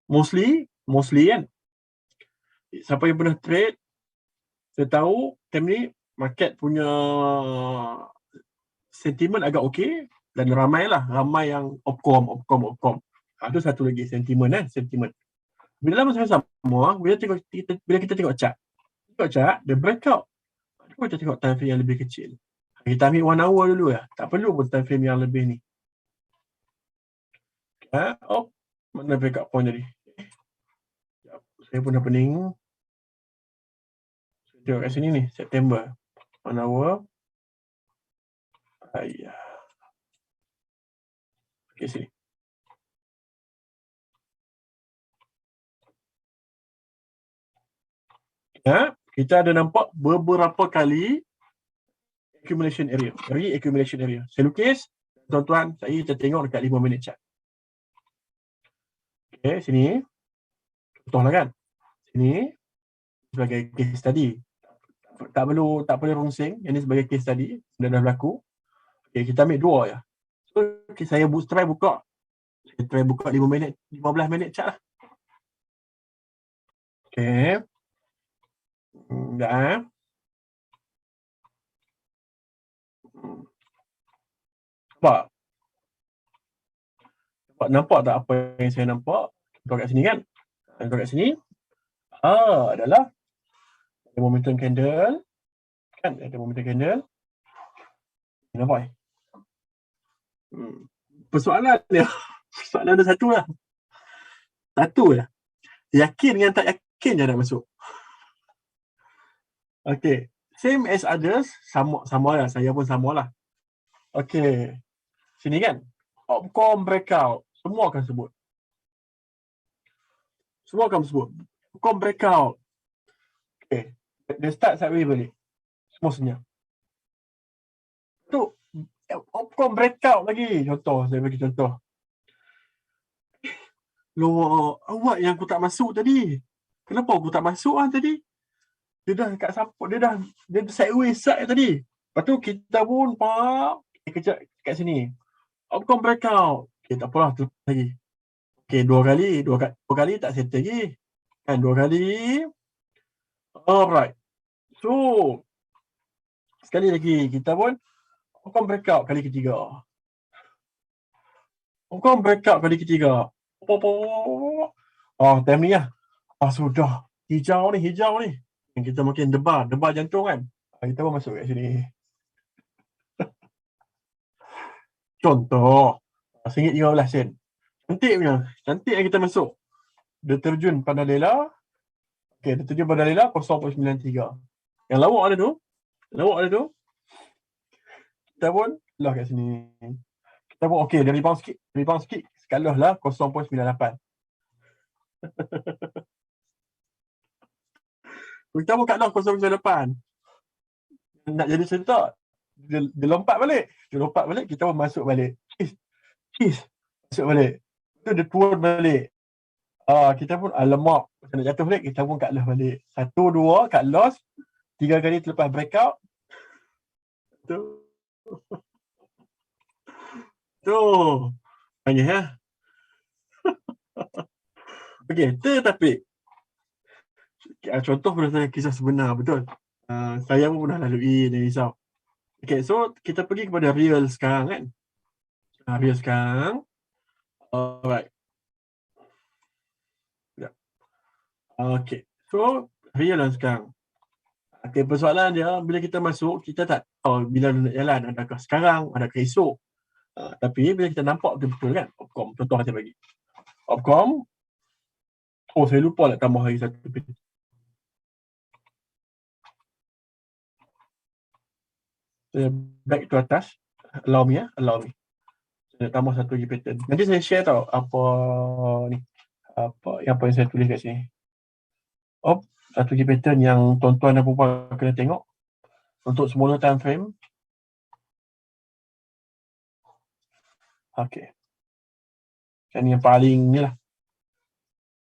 Mostly kan? Siapa yang pernah trade, saya tahu time ni market punya sentiment agak okey dan ramai yang Opcom. Itu satu lagi sentiment. Bila masa sama, bila kita tengok chart, dia breakout. Kita tengok time frame yang lebih kecil. Kita ambil 1 hour dulu ya. Tak perlu pun time frame yang lebih ni. Mana breakout point tadi? Saya pun dah pening. Tengok kat sini ni, September. 1 hour. Ayah. Okay, sini. Ya, kita ada nampak beberapa kali accumulation area. Re-accumulation area. Saya lukis, tuan-tuan, saya tertengok dekat 5 minit chat. Okay, sini. Contohlah kan. Sini, sebagai case study. Tak perlu rungsing. Yang ni sebagai case study. Dah berlaku. Okay, kita ambil 2 je. So, okay, saya try buka. Saya try buka 5 minit, 15 minit chat lah. Okay. Sekejap. Nampak tak apa yang saya nampak? Contoh kat sini kan? Contoh kat sini. Adalah ada momentum candle. Kan? Ada momentum candle. Nampak? Persoalan dia. Persoalan ada satu lah. Satu lah. Yakin dengan tak yakin je nak masuk. Okay. Same as others. Sama lah. Saya pun sama lah. Okay. Sini kan? Opcom breakout. Semua akan sebut. Opcom breakout. Okay. Dia start sideways balik. Semua senyap. Tu. Opcom breakout lagi. Contoh. Saya bagi contoh. Loh, awak yang aku tak masuk tadi. Kenapa aku tak masuk tadi? Dia dah kat support, dia sideways side tadi. Lepas tu kita pun kejap kat sini. Opcom breakout. Okay, tak apalah, terus lagi. Okay, dua kali tak settle lagi. Kan, 2 kali. Alright. So, sekali lagi kita pun Opcom breakout kali ketiga. Opcom breakout kali ketiga. Time ni lah. Sudah. Hijau ni. Kita makin debar jantung kan. Kita pun masuk kat sini. Contoh. RM1.15. Cantik yang kita masuk. Dia terjun pada lela. Okay, dia terjun pada lela 0.93. Yang lawak ada tu. Kita pun lah kat sini. Kita pun okay, dia rebound sikit. Sekalah lah 0.98. Kita pun kat lah 0.98. Nak jadi cerita. Dia lompat balik. Kita pun masuk balik. Masuk balik. Tu dia turun balik. Kita pun alamak. Macam nak jatuh balik, kita pun kat loss balik. 1, 2 kat loss. 3 kali terlepas breakout. Tu. Banyak ya. Okay, tetapi contoh berdasarkan kisah sebenar, betul. Saya pun pernah lalui dan risau. Okay, so kita pergi kepada real sekarang kan. Real sekarang. Alright. Okay, so real lah sekarang. Okay, persoalan dia, bila kita masuk, kita tak tahu bila nak jalan, adakah sekarang, adakah esok. Tapi bila kita nampak betul-betul kan, Opcom, contoh saya bagi. Opcom, saya lupa nak tambah lagi satu pattern. Saya back to atas, allow me. Saya tambah satu lagi pattern. Nanti saya share tau apa yang saya tulis kat sini. Satu lagi pattern yang tuan-tuan dan puan kena tengok untuk smaller time frame. Okay. Yang paling ni lah.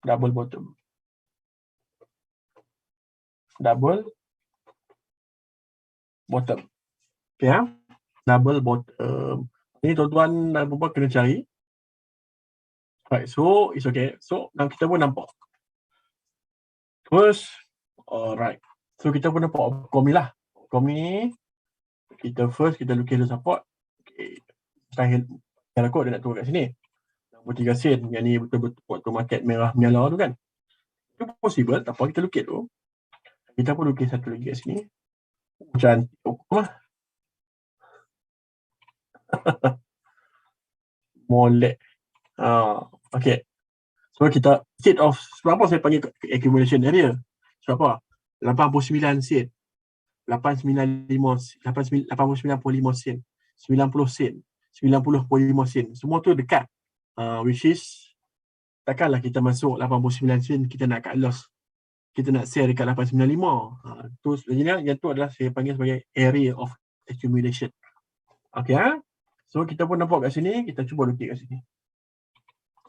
Double bottom. Okay ya. Double bottom. Ini tuan-tuan dan puan kena cari. Right, so it's okay. So kita pun nampak. Terus, alright. So kita pun nampak Opcom ni lah. Opcom ni, kita lukis dulu support. Okay. Mustahil kot dia nak turun kat sini. 63 sen. Yang ni betul-betul waktu market merah menyala tu kan. Itu possible. Tak apa, kita lukis tu. Kita pun lukis satu lagi kat sini. Cantik Opcom lah. Molek. Okay. So kita instead of, sebab apa saya panggil accumulation area? Sebab apa? 89 sen, 89.5 sen, 90 sen, 90.5 sen. Semua tu dekat. Which is takkanlah kita masuk 89 sen kita nak cut loss. Kita nak sell dekat 895. Tu sebenarnya yang tu adalah saya panggil sebagai area of accumulation. Okay, so kita pun nampak kat sini, kita cuba lukis kat sini.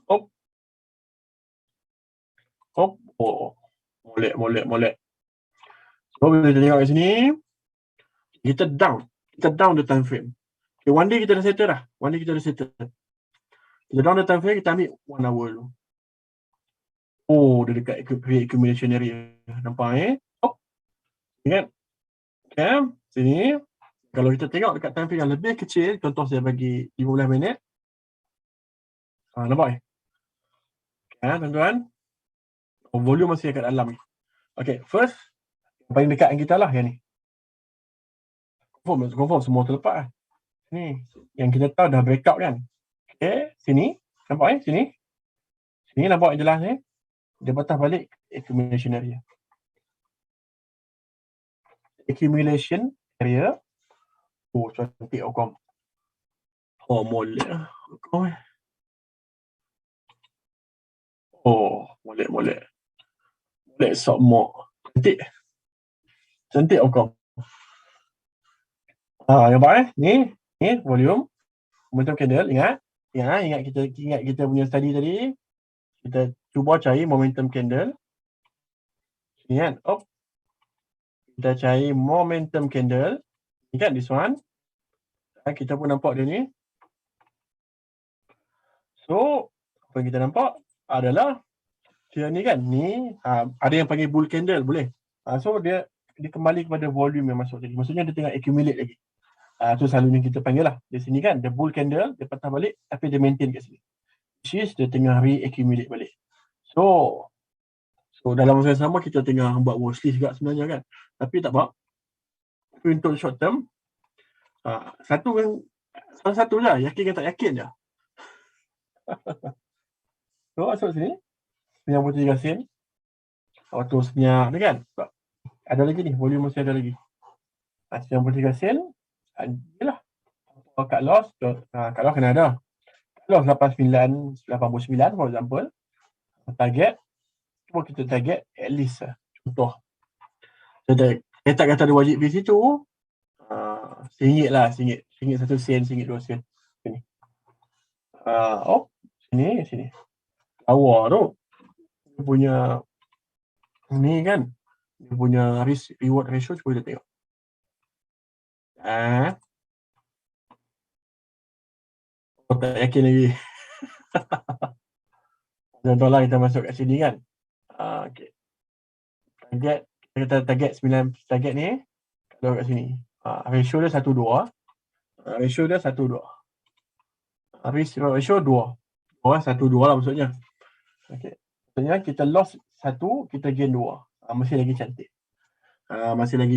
Hop. Oh, molek. So bila kita tengok kat sini, kita down the time frame. Okay, one day kita dah settle dah. Kita down the time frame, kita ambil 1 hour dulu. Oh, dia dekat accumulation area. Nampak Hop. Ingat. Okay, sini. Kalau kita tengok dekat time frame yang lebih kecil, contoh saya bagi 15 minit. Nampak tuan-tuan? Volume masih kat dalam. Okay, first, yang paling dekat dengan kita lah yang ni. Confirm semua terlepas. Ni, yang kita tahu dah breakout kan. Okay, sini. Nampak sini. Sini nampak yang jelas ni. Dia patah balik accumulation area. Oh, cantik Okom. Oh, molek. Oh, molek. Molek sok mok. Cantik Okom. Nampak Ni volume. Momentum candle. Ingat kita punya study tadi. Kita cuba cari momentum candle. Ingat. Kita cari momentum candle. Ingat this one. Kita pun nampak dia ni. So, apa yang kita nampak adalah dia ni kan. Ada yang panggil bull candle boleh. So dia kembali kepada volume yang masuk tadi. Maksudnya dia tengah accumulate lagi. Tu selalunya kita panggil lah. Di sini kan, the bull candle, dia patah balik tapi dia maintain kat sini. Which is dia tengah re-accumulate balik. So dalam masa yang sama kita tengah buat watchlist juga sebenarnya kan. Tapi tak apa. Untuk short term, salah satu lah, yakin kan tak yakin je. So masuk sini, 93 sen. Waktu senyap ni kan. Ada lagi ni, volume masih ada lagi. 93 sen. Yelah. Cut loss kena ada. Cut loss 89 for example. Target. Cuba kita target at least contoh. Saya tak kata ada wajib di situ. RM1 lah. RM1 1 sen, RM1 2 sen. Sini. Sini. Awal tu. Dia punya ni kan. Dia punya risk reward ratio cuba kita tengok. Tak yakin lagi. Contohlah kita masuk kat sini kan. Okay. Kita target 9 target ni. Kalau kat sini. Ratio dia 1-2. Risk ratio 2. 1-2 lah maksudnya. Okay. Maksudnya kita loss 1, kita gain 2. Masih lagi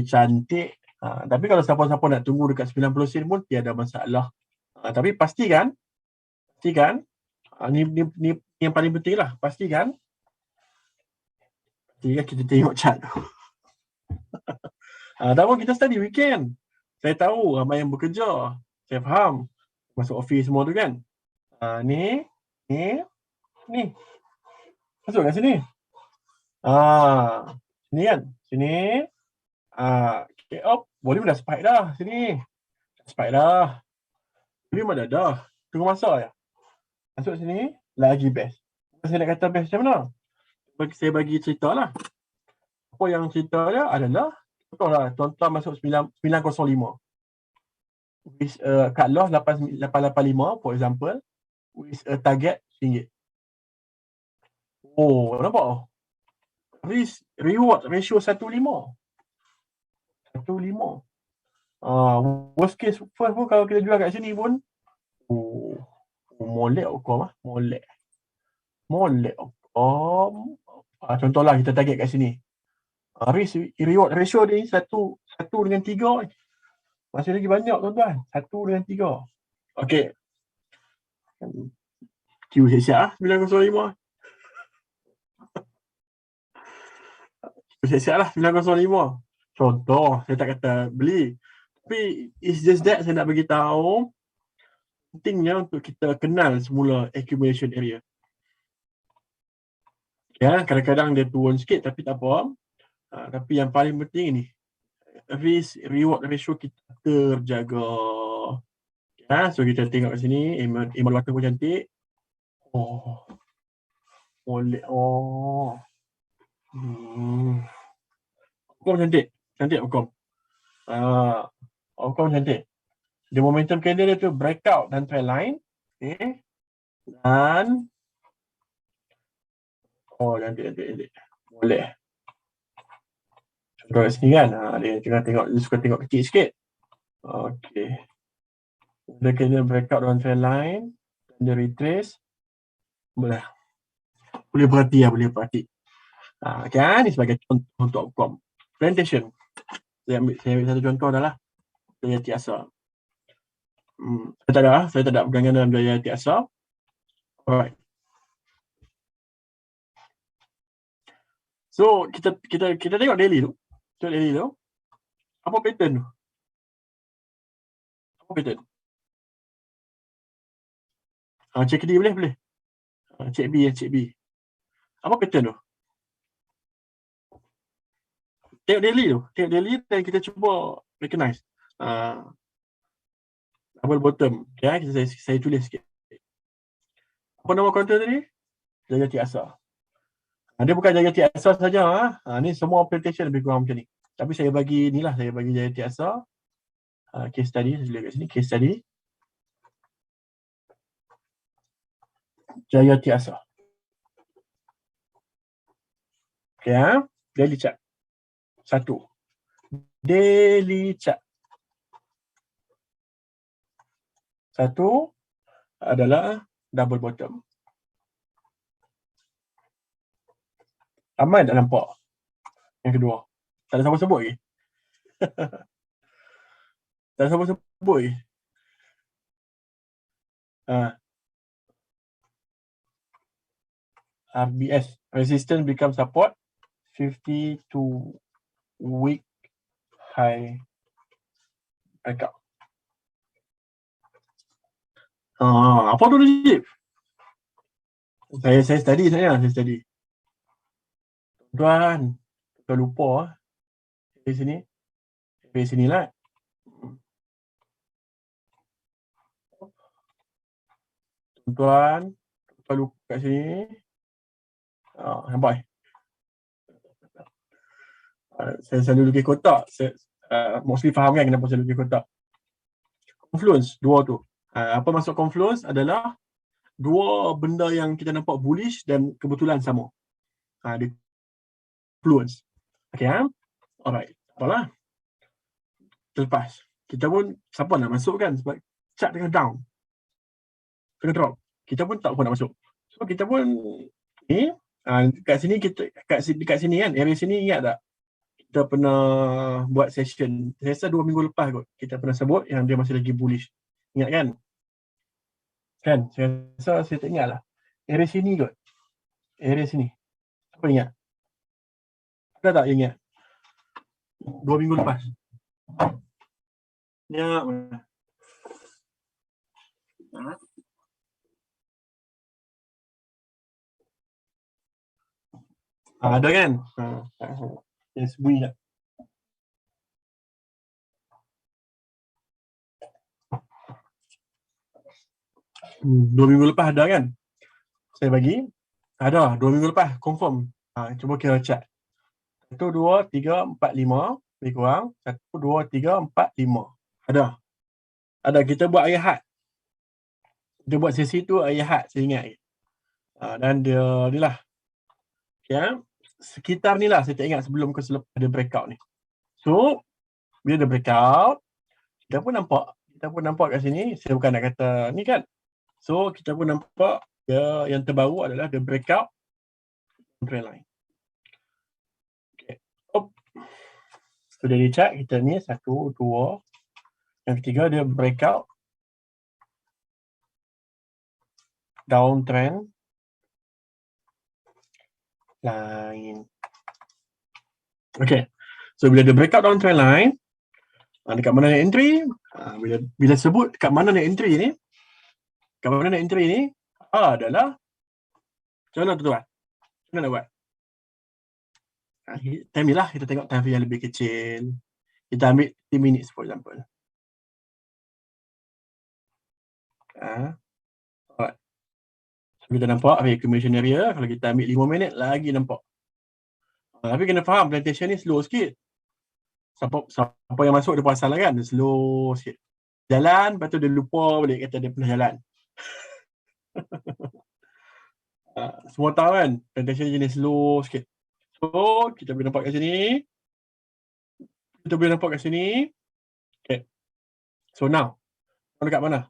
cantik. Tapi kalau siapa-siapa nak tunggu dekat 90 sen pun tiada masalah. Tapi pastikan ni yang paling penting lah. Pastikan kita tengok chart. Tak kita study weekend. Saya tahu ramai yang bekerja. Saya faham. Masuk office semua tu kan. Ni. Masuk kat sini. Sini kan. Sini. Okay, volume dah spike dah. Sini. Spike dah. Volume ada dah. Tunggu masa je. Masuk sini. Lagi best. Saya nak kata best macam mana? Saya bagi cerita lah. Apa yang cerita dia adalah contoh masuk 905 with cut loss 885 for example with a target RM1. Nampak? Risk reward ratio 1:5. Worst case first pun kalau kita jual kat sini pun molek Okom. Contohlah kita target kat sini. Risk reward ratio ni 1 dengan 3. Masih lagi banyak tuan-tuan. 1 dengan 3. Okey. Siap-siap 905. Siap-siap lah 905. Contoh, saya tak kata beli. Tapi it's just that saya nak bagi tahu pentingnya untuk kita kenal semula accumulation area. Ya, kadang-kadang dia turun sikit tapi tak apa. Tapi yang paling penting ni, risk reward ratio kita terjaga. Ya, so kita tengok kat sini, Imal Wata pun cantik. Oh. Boleh. Oh. Hukum cantik. Cantik hukum. Hukum cantik. The momentum candle dia tu breakout dan trend line. Okay. Dan cantik. Boleh. Contoh kat sini kan. Dia tengah tengok, dia suka tengok kecil sikit. Okay. Dia kena breakout dan trend line. Dan dia retrace. Boleh. Boleh perhati. Kan ni sebagai contoh untuk hukum. Plantation. Saya ambil satu contoh adalah Jaya Tiasa. Saya tak ada pegangan dalam Jaya Tiasa. Alright. So kita tengok daily tu. Apa pattern tu? Cek D boleh. Cek B. Apa pattern tu? Tengok daily dan kita cuba recognize. Double bottom. Okay, saya tulis sikit. Apa nama counter tadi? Jaya Tiasa. Dia bukan Jaya Tiasa saja. Ni semua plantation lebih kurang macam ni. Tapi saya bagi Jaya Tiasa. Case study, saya tulis kat sini. Case study. Jaya Tiasa. Okay, daily chart. 1. Daily chart. 1 adalah double bottom. Ramai tak nampak? Yang kedua. Tak ada siapa sebut lagi. RBS. Resistance become support. 52 week high breakout. Apa tu Najib? Saya study. Tuan, tak lupa dari sini lah. Tuan, tak lupa kat sini. Nampak? Saya selalu lukis kotak. Mostly faham kan kenapa saya lukis kotak. Confluence, dua tu. Apa maksud confluence adalah dua benda yang kita nampak bullish dan kebetulan sama. Dia confluence. Okay, alright. Apalah. Terlepas. Kita pun, siapa nak masuk kan? Sebab chart tengah down. Tengah drop. Kita pun tak pun nak masuk. So, kita pun kat sini kan, area sini ingat tak? Kita pernah buat session. Saya rasa 2 minggu lepas kot. Kita pernah sebut yang dia masih lagi bullish. Ingat kan? Kan? Saya rasa saya tak ingat lah. Area sini kot. Area sini. Apa ingat? Ada tak ingat? 2 minggu lepas. Ingat mana? Ada kan? Yang sembunyi tak? Dua minggu lepas ada kan? Saya bagi. Ada. 2 minggu lepas. Confirm. Cuba kira chart. 1, 2, 3, 4, 5. Lebih kurang. 1, 2, 3, 4, 5. Ada. Kita buat hari Ahad. Kita buat sesi tu hari Ahad. Saya ingat. Dan dia ni lah. Ya. Sekitar ni lah. Saya tak ingat sebelum ke selepas ada breakout ni. So, bila ada breakout, kita pun nampak kat sini. Saya bukan nak kata ni kan. So, kita pun nampak yang terbaru adalah the breakout trend line. Okay. So, dari chart kita ni 1, 2. Yang ketiga dia breakout downtrend line. Okay. So bila dia breakout down trend line, dekat mana nak entry, bila sebut dekat mana nak entry ni, adalah macam mana tuan-tuan? Macam mana nak buat? Time ni lah kita tengok time frame yang lebih kecil. Kita ambil 10 minutes for example. Alright. So, kita nampak accumulation area, kalau kita ambil 5 minit lagi nampak. Tapi kena faham plantation ni slow sikit. Siapa yang masuk dia perasan lah kan, dia slow sikit. Jalan, lepas tu dia lupa balik kata dia pernah jalan. Semua tahu kan, plantation jenis slow sikit. So, kita boleh nampak kat sini. Okay. So now, dekat mana?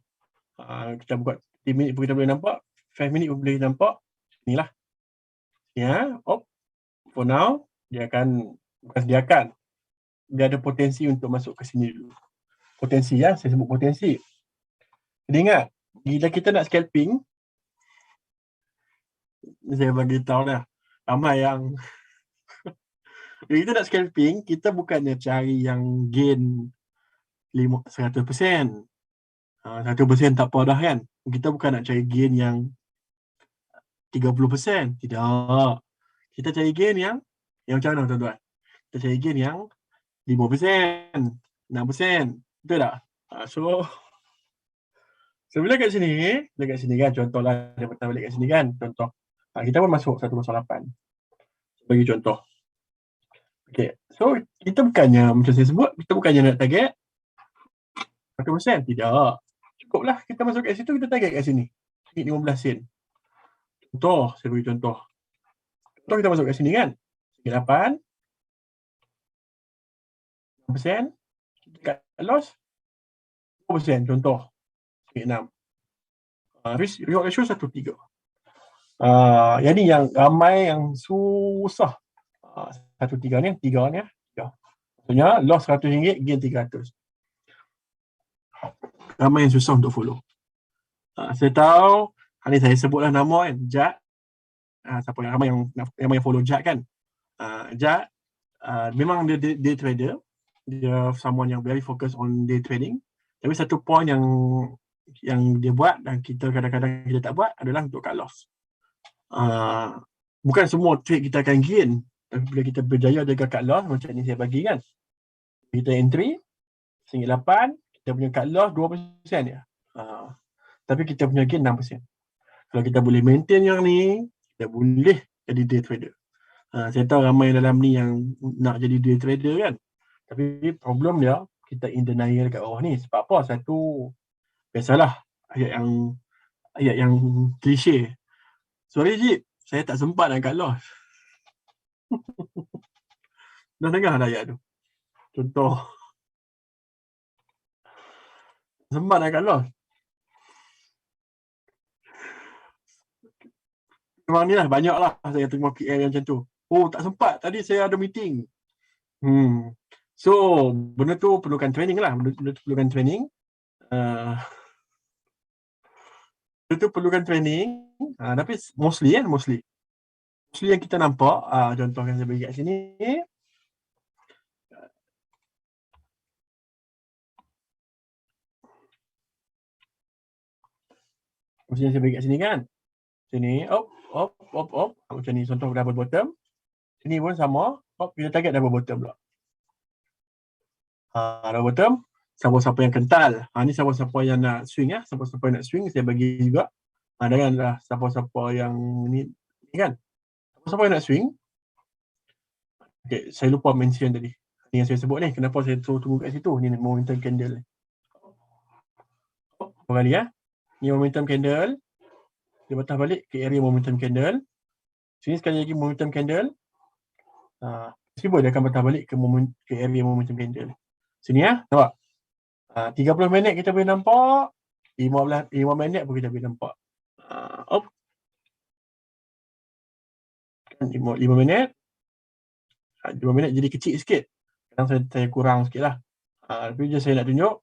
Kita buka 10 minit pun kita boleh nampak. 5 minit pun boleh nampak. Inilah. Ya, for now, dia ada potensi untuk masuk ke sini dulu. Potensi ya, saya sebut potensi. Jadi ingat, bila kita nak scalping, saya bagi tahu dah, ramai yang bila kita nak scalping, kita bukannya cari yang gain 100%. 100% tak apa dah kan. Kita bukan nak cari gain yang 30%. Tidak. Kita cari gain yang macam mana tuan-tuan? Kita cari gain yang 5%, 6%. Betul tak? So bila kat sini kan, contohlah dia patah balik kat sini kan, contoh. Kita pun masuk 108. Bagi contoh. Okay, so kita bukannya, macam saya sebut, kita bukannya nak target 100%. Tidak. Cukuplah kita masuk kat situ, kita target kat sini. 15 sen. Contoh, saya bagi contoh. Contoh kita masuk kat sini kan. 8. 6%. Kat loss 2%. Contoh. 6. Reward ratio 1:3. Yang ni yang ramai yang susah. 1:3 ni, 3 ni. Maksudnya loss RM100, gain RM300. Ramai yang susah untuk follow. Saya tahu, ni saya sebutlah nama kan, Jad. Siapa yang ramai yang follow Jad kan. Jad, memang dia day trader. Dia someone yang very focus on day trading. Tapi satu point yang dia buat dan kita kadang-kadang kita tak buat adalah untuk cut loss. Bukan semua trade kita akan gain. Tapi bila kita berjaya jaga cut loss, macam ni saya bagi kan. Kita entry, RM8, kita punya cut loss 2% je. Tapi kita punya gain 6%. Kalau kita boleh maintain yang ni, kita boleh jadi day trader. Saya tahu ramai dalam ni yang nak jadi day trader kan. Tapi problem dia, kita in denial kat bawah ni. Sebab apa? Satu, biasalah ayat yang klise. Sorry Jip, saya tak sempat nak cut loss. Dah dengar dah ayat tu? Contoh. Sempat nak cut loss. Memang ni lah, banyak lah saya terima PM yang macam tu. Oh, tak sempat. Tadi saya ada meeting. So, benda tu perlukan training lah. Benda tu perlukan training. Benda tu perlukan training. Tapi mostly yang kita nampak, contoh yang saya bagi kat sini. Mostly yang saya bagi kat sini kan. Sini, op. Macam ni, contoh double bottom. Sini pun sama. Kita target double bottom pula. Double bottom. Siapa-siapa yang kental. Ni siapa-siapa yang nak swing ya. Siapa-siapa yang nak swing, saya bagi juga. Janganlah siapa-siapa yang ni kan. Siapa-siapa yang nak swing. Okay, saya lupa mention tadi. Ni yang saya sebut ni. Kenapa saya tunggu kat situ. Ni momentum candle. Apa kali ya. Ni momentum candle. Dia patah balik ke area momentum candle. Sini sekali lagi momentum candle. Meskipun dia akan patah balik ke area momentum candle. Sini ya. Nampak? 30 minit kita boleh nampak. 5 minit pun kita boleh nampak. 5 minit. 5 minit jadi kecil sikit. Sekarang saya kurang sikit lah. Tapi je saya nak tunjuk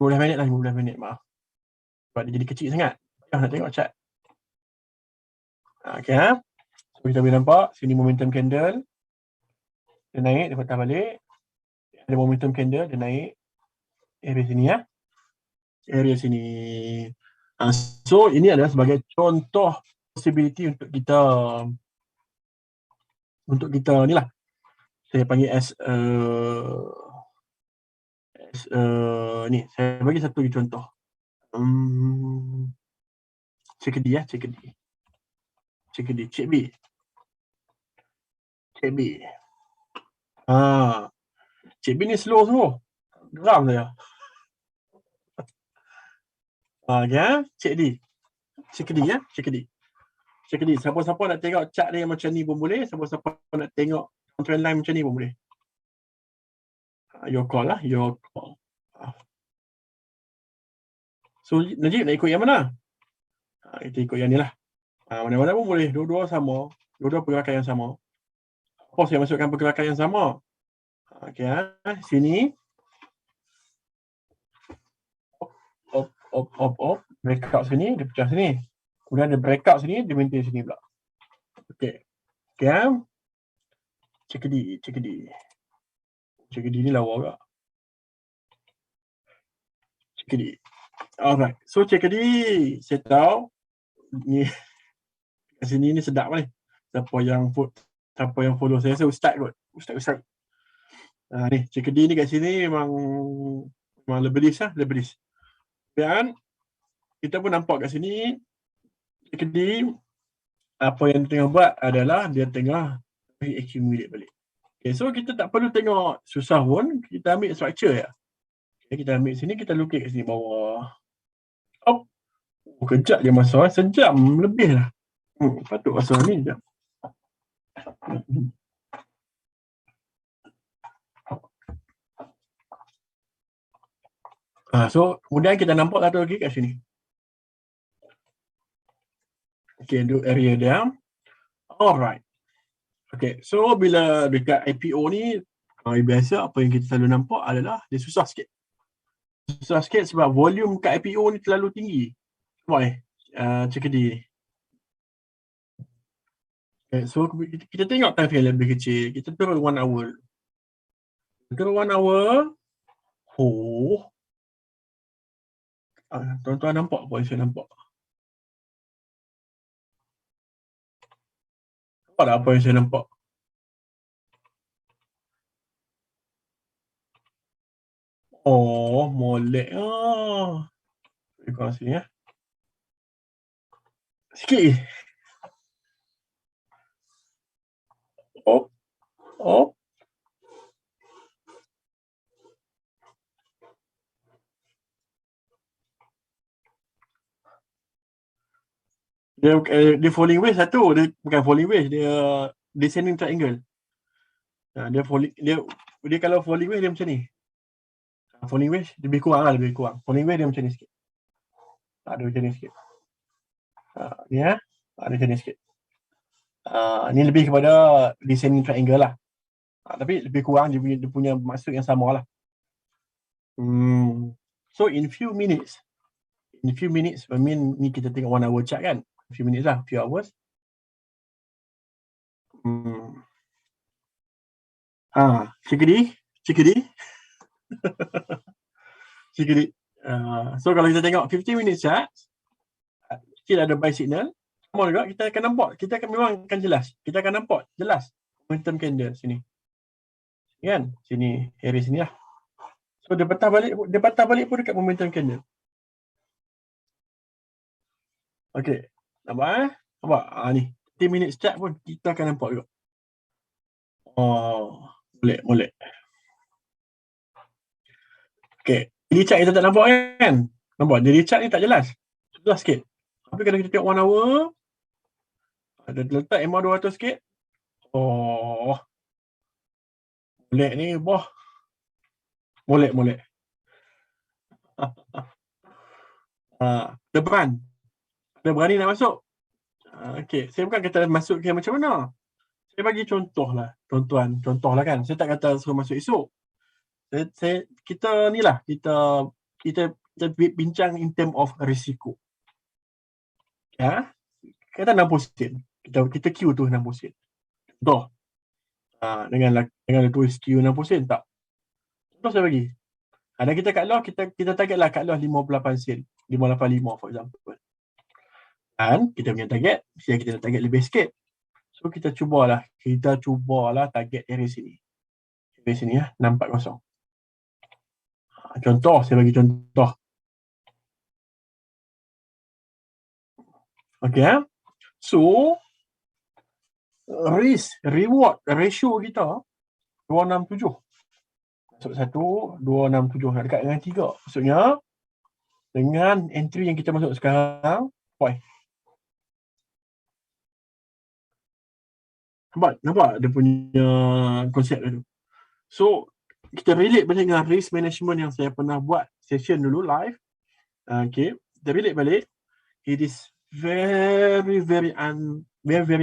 15 minit lah, 15 minit maaf. Sebab dia jadi kecil sangat. Nak tengok chart. Okay. So kita boleh nampak sini momentum candle. Dia naik, dia patah balik. Ada momentum candle, dia naik. Area sini ya. Area sini. So, ini adalah sebagai contoh possibility untuk kita ni lah. Saya panggil as ni. Saya bagi satu contoh. Cik D ya, Cik D. Cik D, Cik B. Cik B. Cik B ni slow. Geram saya. Ya, Cik D. Cik D ya, Cik D. Cik D. Siapa-siapa nak tengok chart dia macam ni pun boleh. Siapa-siapa nak tengok trend line macam ni pun boleh. Your call lah, your call. So, Najib nak ikut yang mana? Kita ikut yang ni lah. Mana-mana pun boleh. Dua-dua sama. Dua-dua pergerakan yang sama. Apa saya masukkan pergerakan yang sama? Okay, sini. Op. Breakout sini, dia pecah sini. Kemudian ada breakout sini, dia maintain sini pula. Okay. Cik D ni lawa agak. Cik D. Alright. So, Cik D, saya tahu ni kat sini ni sedap ni. Siapa yang follow saya Ustaz kot. Ustaz. Ni Cik D ni kat sini memang lebelis lah, lebelis. Dan kita pun nampak kat sini Cik D apa yang dia tengah buat adalah dia tengah accumulate balik. Okay, so kita tak perlu tengok susah pun, kita ambil structure ya. Okay, kita ambil sini, kita lukis kat sini bawah. Kejap je masa, sejam lebih lah. Patut masa ni sekejap. So, kemudian kita nampak satu lagi kat sini. Okay, untuk area dia. Alright. Okay, so bila dekat IPO ni, biasa apa yang kita selalu nampak adalah dia susah sikit. Susah sikit sebab volume kat IPO ni terlalu tinggi. Why? Cik D ni. Okay, so kita tengok time frame lebih kecil. Kita turun 1 hour. Turun 1 hour. Tuan-tuan nampak apa yang saya nampak? Nampak tak apa yang saya nampak? Molek lah. Terima kasih ya. Sikit je. Dia falling wedge satu. Dia bukan falling wedge, dia descending triangle. Dia kalau falling wedge dia macam ni. Falling wedge lebih kurang. Falling wedge dia macam ni sikit. Ada macam ni sikit. Ni ya. Ada macam ni sikit. Ni lebih kepada descending triangle lah. Tapi lebih kurang dia punya maksud yang sama lah. So in few minutes, I mean ni kita tengok 1 hour chart kan. Few minutes lah, few hours. Cik D. So kalau kita tengok 15 minutes chart, still ada buy signal. Sama juga kita akan nampak, memang akan jelas. Kita akan nampak jelas momentum candle sini. Kan? Sini, area sini lah. So dia patah balik pun dekat momentum candle. Okay. Nampak Nampak? Ni. 10 minutes chart pun kita akan nampak juga. Molek. Okay. Daily chart kita tak nampak kan? Nampak? Daily chart ni tak jelas. Jelas sikit. Tapi kalau kita tengok 1 hour, ada letak MA200 sikit. Molek ni, boh. Molek. Dia berani nak masuk. Okay, saya bukan kata masuk ke macam mana. Saya bagi contoh lah, tuan-tuan. Contoh lah kan. Saya tak kata suruh masuk esok. Kita bincang in term of risiko. Ya, kata 60 sen. Kita queue tu 60 sen. Contoh. Dengan dia tulis Q60 sen tak. Contoh saya bagi. Dan kita kat luar, kita targetlah kat luar 58 sen. 585 for example. Dan kita punya target, mesti kita nak target lebih sikit. So kita cubalah target area sini. Area sini 640. Contoh, saya bagi contoh. Okay. So, risk reward ratio kita 267. Masuk 1, 267 nak dekat dengan 3. Maksudnya dengan entry yang kita masuk sekarang, nampak dia punya konsep tu. So kita relate balik dengan risk management yang saya pernah buat session dulu live. Okay, kita relate balik. It is very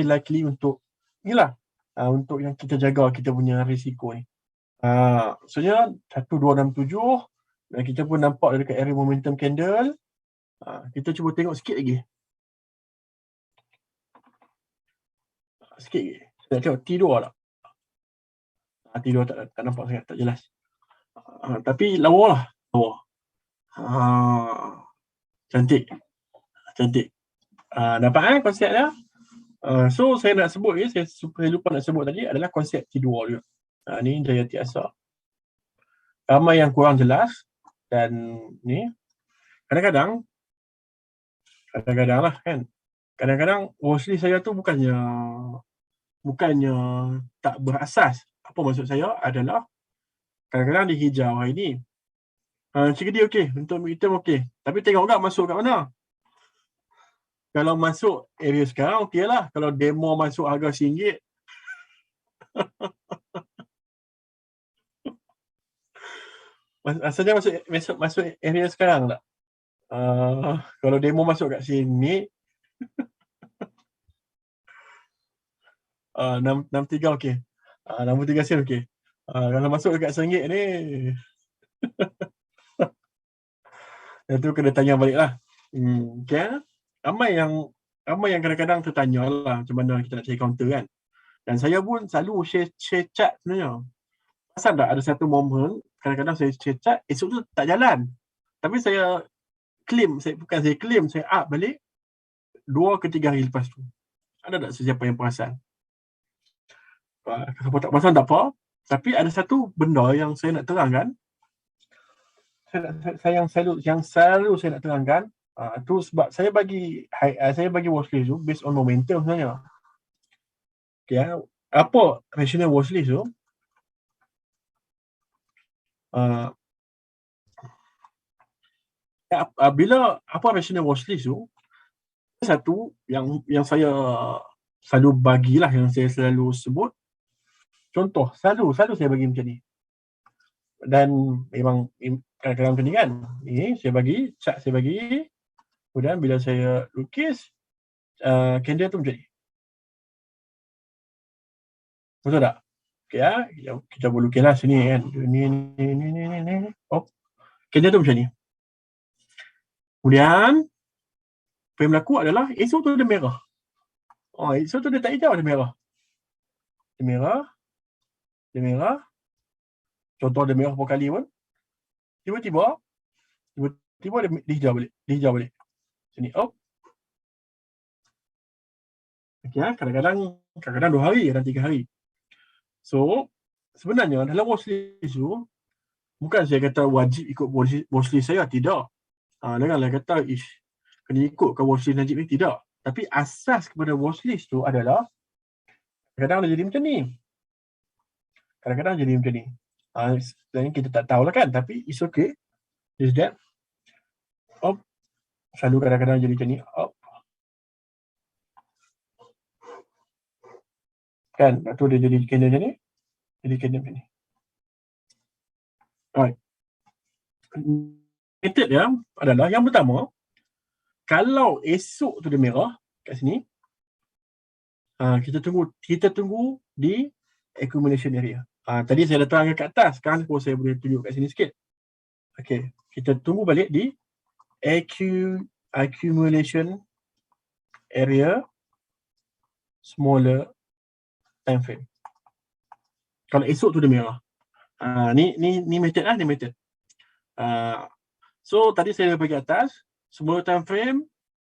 likely untuk inilah untuk yang kita jaga kita punya risiko ni. Maksudnya 1267 dan kita pun nampak dekat area momentum candle. Kita cuba tengok sikit lagi. Saya tengok T2 tak? T2 tak nampak sangat, tak jelas. Tapi lawa lah. Cantik. Dapat konsep dia? So saya nak sebut ni, saya lupa nak sebut tadi adalah konsep T2 juga. Ni Jayati Asar. Ramai yang kurang jelas dan ni kadang-kadang lah kan. Kadang-kadang watchlist saya tu bukannya tak berasas. Apa maksud saya adalah kadang-kadang di hijau hari ni. CKD okey, untuk item okey. Tapi tengok tak masuk kat mana. Kalau masuk area sekarang okey lah. Kalau demo masuk harga RM1, asalnya masuk area sekarang tak? Kalau demo masuk kat sini 63 okey. 63 sen okey. Kalau masuk dekat RM1 ni itu kena tanya balik lah. Okay. Ramai yang kadang-kadang tertanya lah macam mana kita nak cari counter kan. Dan saya pun selalu share chart sebenarnya. Pasal tak ada satu momen kadang-kadang saya share chart, esok tu tak jalan. Tapi saya claim, saya up balik 2 ke 3 hari lepas tu. Ada tak sesiapa yang perasan? Kalau tak perasan tak apa. Tapi ada satu benda yang saya nak terangkan. Yang selalu saya nak terangkan. Tu sebab saya bagi watchlist tu based on momentum sebenarnya. Okay, apa rational watchlist tu? Bila apa rational watchlist tu, satu yang saya selalu bagilah, yang saya selalu sebut. Contoh, selalu saya bagi macam ni. Dan memang kadang-kadang macam ni kan. Ni saya bagi, chart saya bagi. Kemudian bila saya lukis, candle tu macam ni. Betul tak? Okay, kita boleh lukis lah sini kan. Ni. Candle tu macam ni. Kemudian, apa yang berlaku adalah esok tu dia merah. Esok tu dia tak hijau, dia merah. Dia merah. Contoh dia merah berapa kali pun. Tiba-tiba dia hijau balik. Sini, Okay, kadang-kadang 2 hari, kadang 3 hari. So, sebenarnya dalam watchlist tu, bukan saya kata wajib ikut watchlist saya, tidak. Janganlah kata, kena ikut ke watchlist Najib ni, tidak. Tapi asas kepada watchlist tu adalah, kadang-kadang dia jadi macam ni. Kadang-kadang jadi macam ni. Dan kita tak tahulah kan, tapi it's okay. Is that? Selalu kadang-kadang jadi macam ni. Kan, lepas tu dia jadi candle macam ni. Jadi candle macam ni. Alright. Method dia adalah yang pertama, kalau esok tu dia merah kat sini, kita tunggu di accumulation area. Tadi saya dah terangkan kat atas, sekarang saya boleh tunjuk kat sini sikit. Okay, kita tunggu balik di accumulation area smaller time frame. Kalau esok tu dia merah. Ni method lah, ni method. So tadi saya bagi atas, semua time frame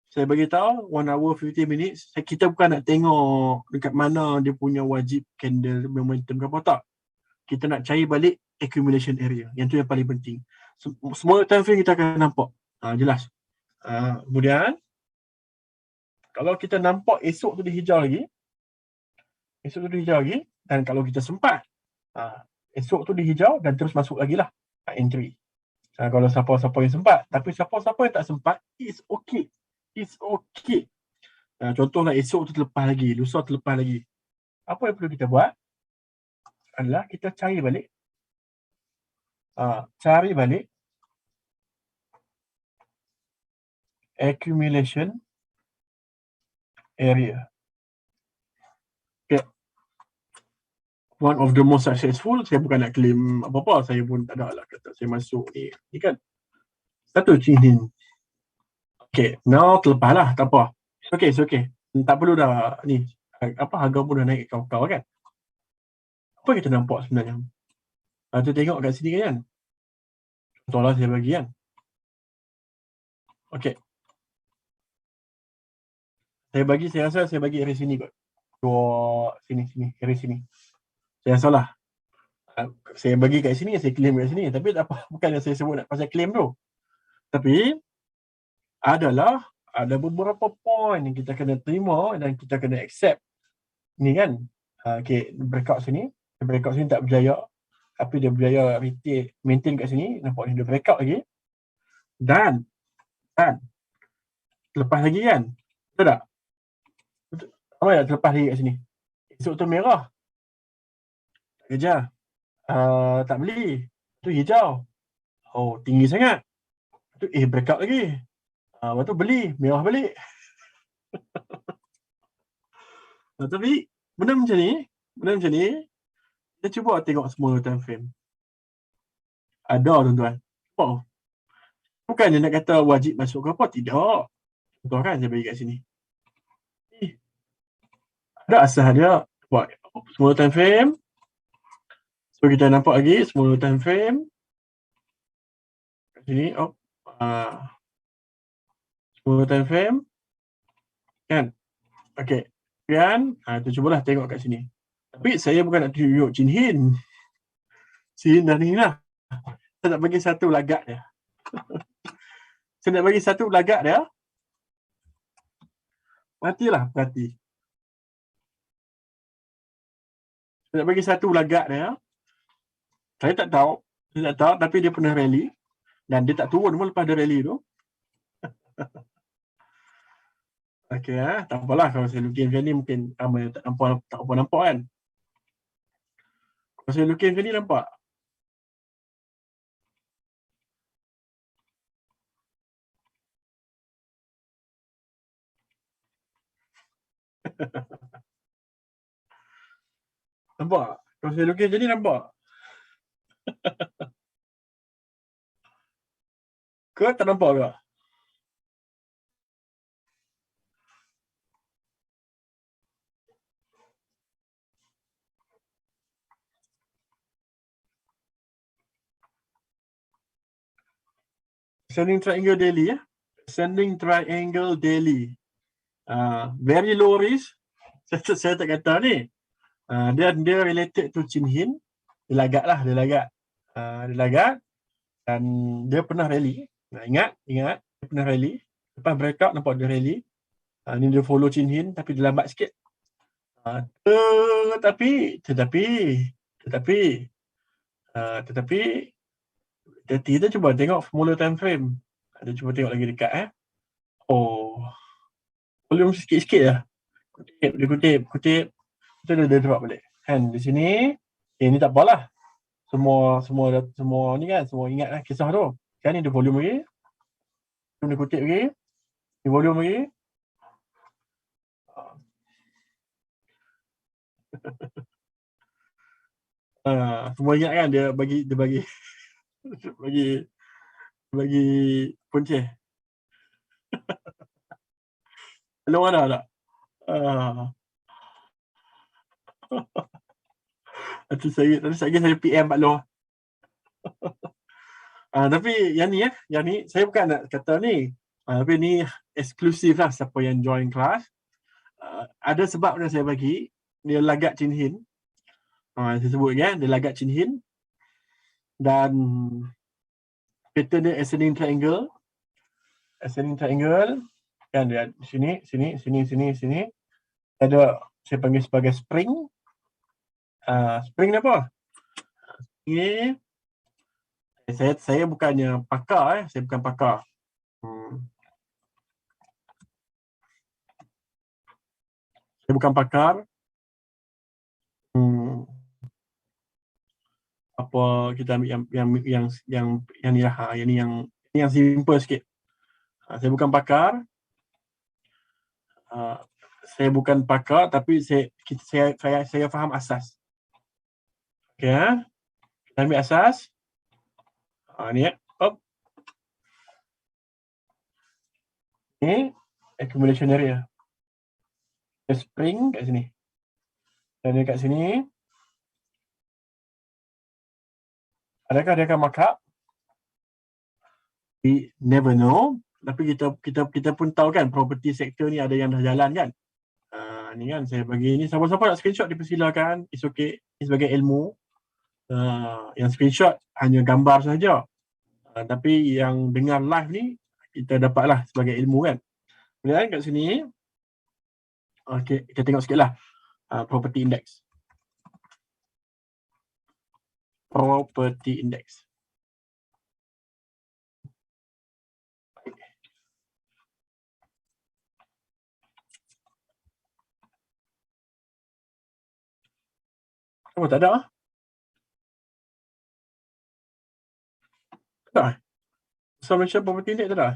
saya bagi tahu 1 hour 50 minutes. Kita bukan nak tengok dekat mana dia punya wajib candle momentum ke apa, tak. Kita nak cari balik accumulation area. Yang tu yang paling penting. Semua time frame kita akan nampak. Jelas. Kemudian kalau kita nampak esok tu dia hijau lagi, dan kalau kita sempat esok tu dia hijau dan terus masuk lagi lah entry. Kalau siapa-siapa yang sempat. Tapi siapa-siapa yang tak sempat, it's okay. Contohlah esok tu terlepas lagi, lusa terlepas lagi. Apa yang perlu kita buat adalah kita cari balik accumulation area. Okay. One of the most successful, saya bukan nak claim apa-apa, saya pun tak ada lah kata saya masuk ni kan. Satu Chin. Okay, now terlepas lah, tak apa. It's okay. Tak perlu dah ni, harga pun dah naik kau-kau kan. Apa kita nampak sebenarnya? Kita tengok kat sini kan. Contohlah saya bagi kan. Okay. Saya rasa saya bagi area sini kot. Sini, area sini. Saya rasa lah. Saya bagi kat sini, saya claim kat sini. Tapi tak apa, bukan yang saya sebut nak pasal claim tu. Tapi, ada beberapa point yang kita kena terima dan kita kena accept. Ni kan. Okay, breakout sini tak berjaya. Tapi dia berjaya maintain kat sini. Nampak ni dia breakout lagi. Dan lepas lagi kan. Betul tak? Apa yang terlepas lagi kat sini? Esok tu merah. Tak kejar. Tak beli. Tu hijau. Oh, tinggi sangat. Tu breakout lagi. Lepas tu beli. Merah balik. Tapi benda macam ni, kita cuba tengok semua time frame. Ada tuan-tuan. Bukannya nak kata wajib masuk ke apa, tidak. Contoh kan saya bagi kat sini. Ada asal dia. Buat semua time frame. So kita nampak lagi semua time frame. Kat sini, semua time frame. Kan? Okay. Kemudian, kita cubalah tengok kat sini. Tapi saya bukan nak tunjuk Chin Hin. Chin dah ni lah. Saya nak bagi satu lagak dia. Perhati. Saya nak bagi satu lagak dia. Saya tak tahu, tapi dia pernah rally. Dan dia tak turun pun lepas dia rally tu. Okay, tak apalah kalau saya lukis macam ni mungkin ramai tak nampak kan. Kalau saya lukis macam ni nampak. Nampak? Kalau saya lukis macam ni nampak. Ke tak nampak ke? Ascending triangle daily. Very low risk. Saya tak kata ni. Dia related to Chin Hin. Dia lagak. Dan dia pernah rally. Ingat. Dia pernah rally. Lepas breakout nampak dia rally. Ni dia follow Chin Hin tapi dia lambat sikit. Tetapi kita cuba tengok formula time frame. Kita cuba tengok lagi dekat volume sikit-sikit lah. Dia kutip. Betul dia drop balik. Kan di sini, ni tak apalah. Semua ni kan, semua ingat lah kisah tu. Kan ni dia volume lagi. Dia kutip lagi. Ni volume lagi. Semua ingat kan dia bagi punca. Hello ada tak? Nanti saya PM Pak Long. Tapi yang ni saya bukan nak kata ni. Tapi ni eksklusif lah siapa yang join kelas. Ada sebab yang saya bagi. Dia lagak Chin Hin. Saya sebut dia lagak Chin Hin. Dan pattern dia ascending triangle. Kan dia sini. Ada saya panggil sebagai spring. Spring ni apa? Ini saya bukannya pakar, saya bukan pakar. Saya bukan pakar. Apa kita ambil yang ni lah. Yang simple sikit. Saya bukan pakar. Saya bukan pakar, tapi saya faham asas. Okey, kita ambil asas. Ni Ni accumulation area. Spring kat sini. Dan dekat sini. Adakah dia akan mark up? We never know. Tapi kita pun tahu kan property sector ni ada yang dah jalan kan. Ni kan saya bagi ni, siapa-siapa nak screenshot dipersilakan. It's okay. Ini sebagai ilmu. Yang screenshot hanya gambar saja. Tapi yang dengar live ni kita dapatlah sebagai ilmu kan. Kemudian kat sini okay, kita tengok sikit lah property index. Oh, tak ada. Tak. Usaha Malaysia Property Index tak ada.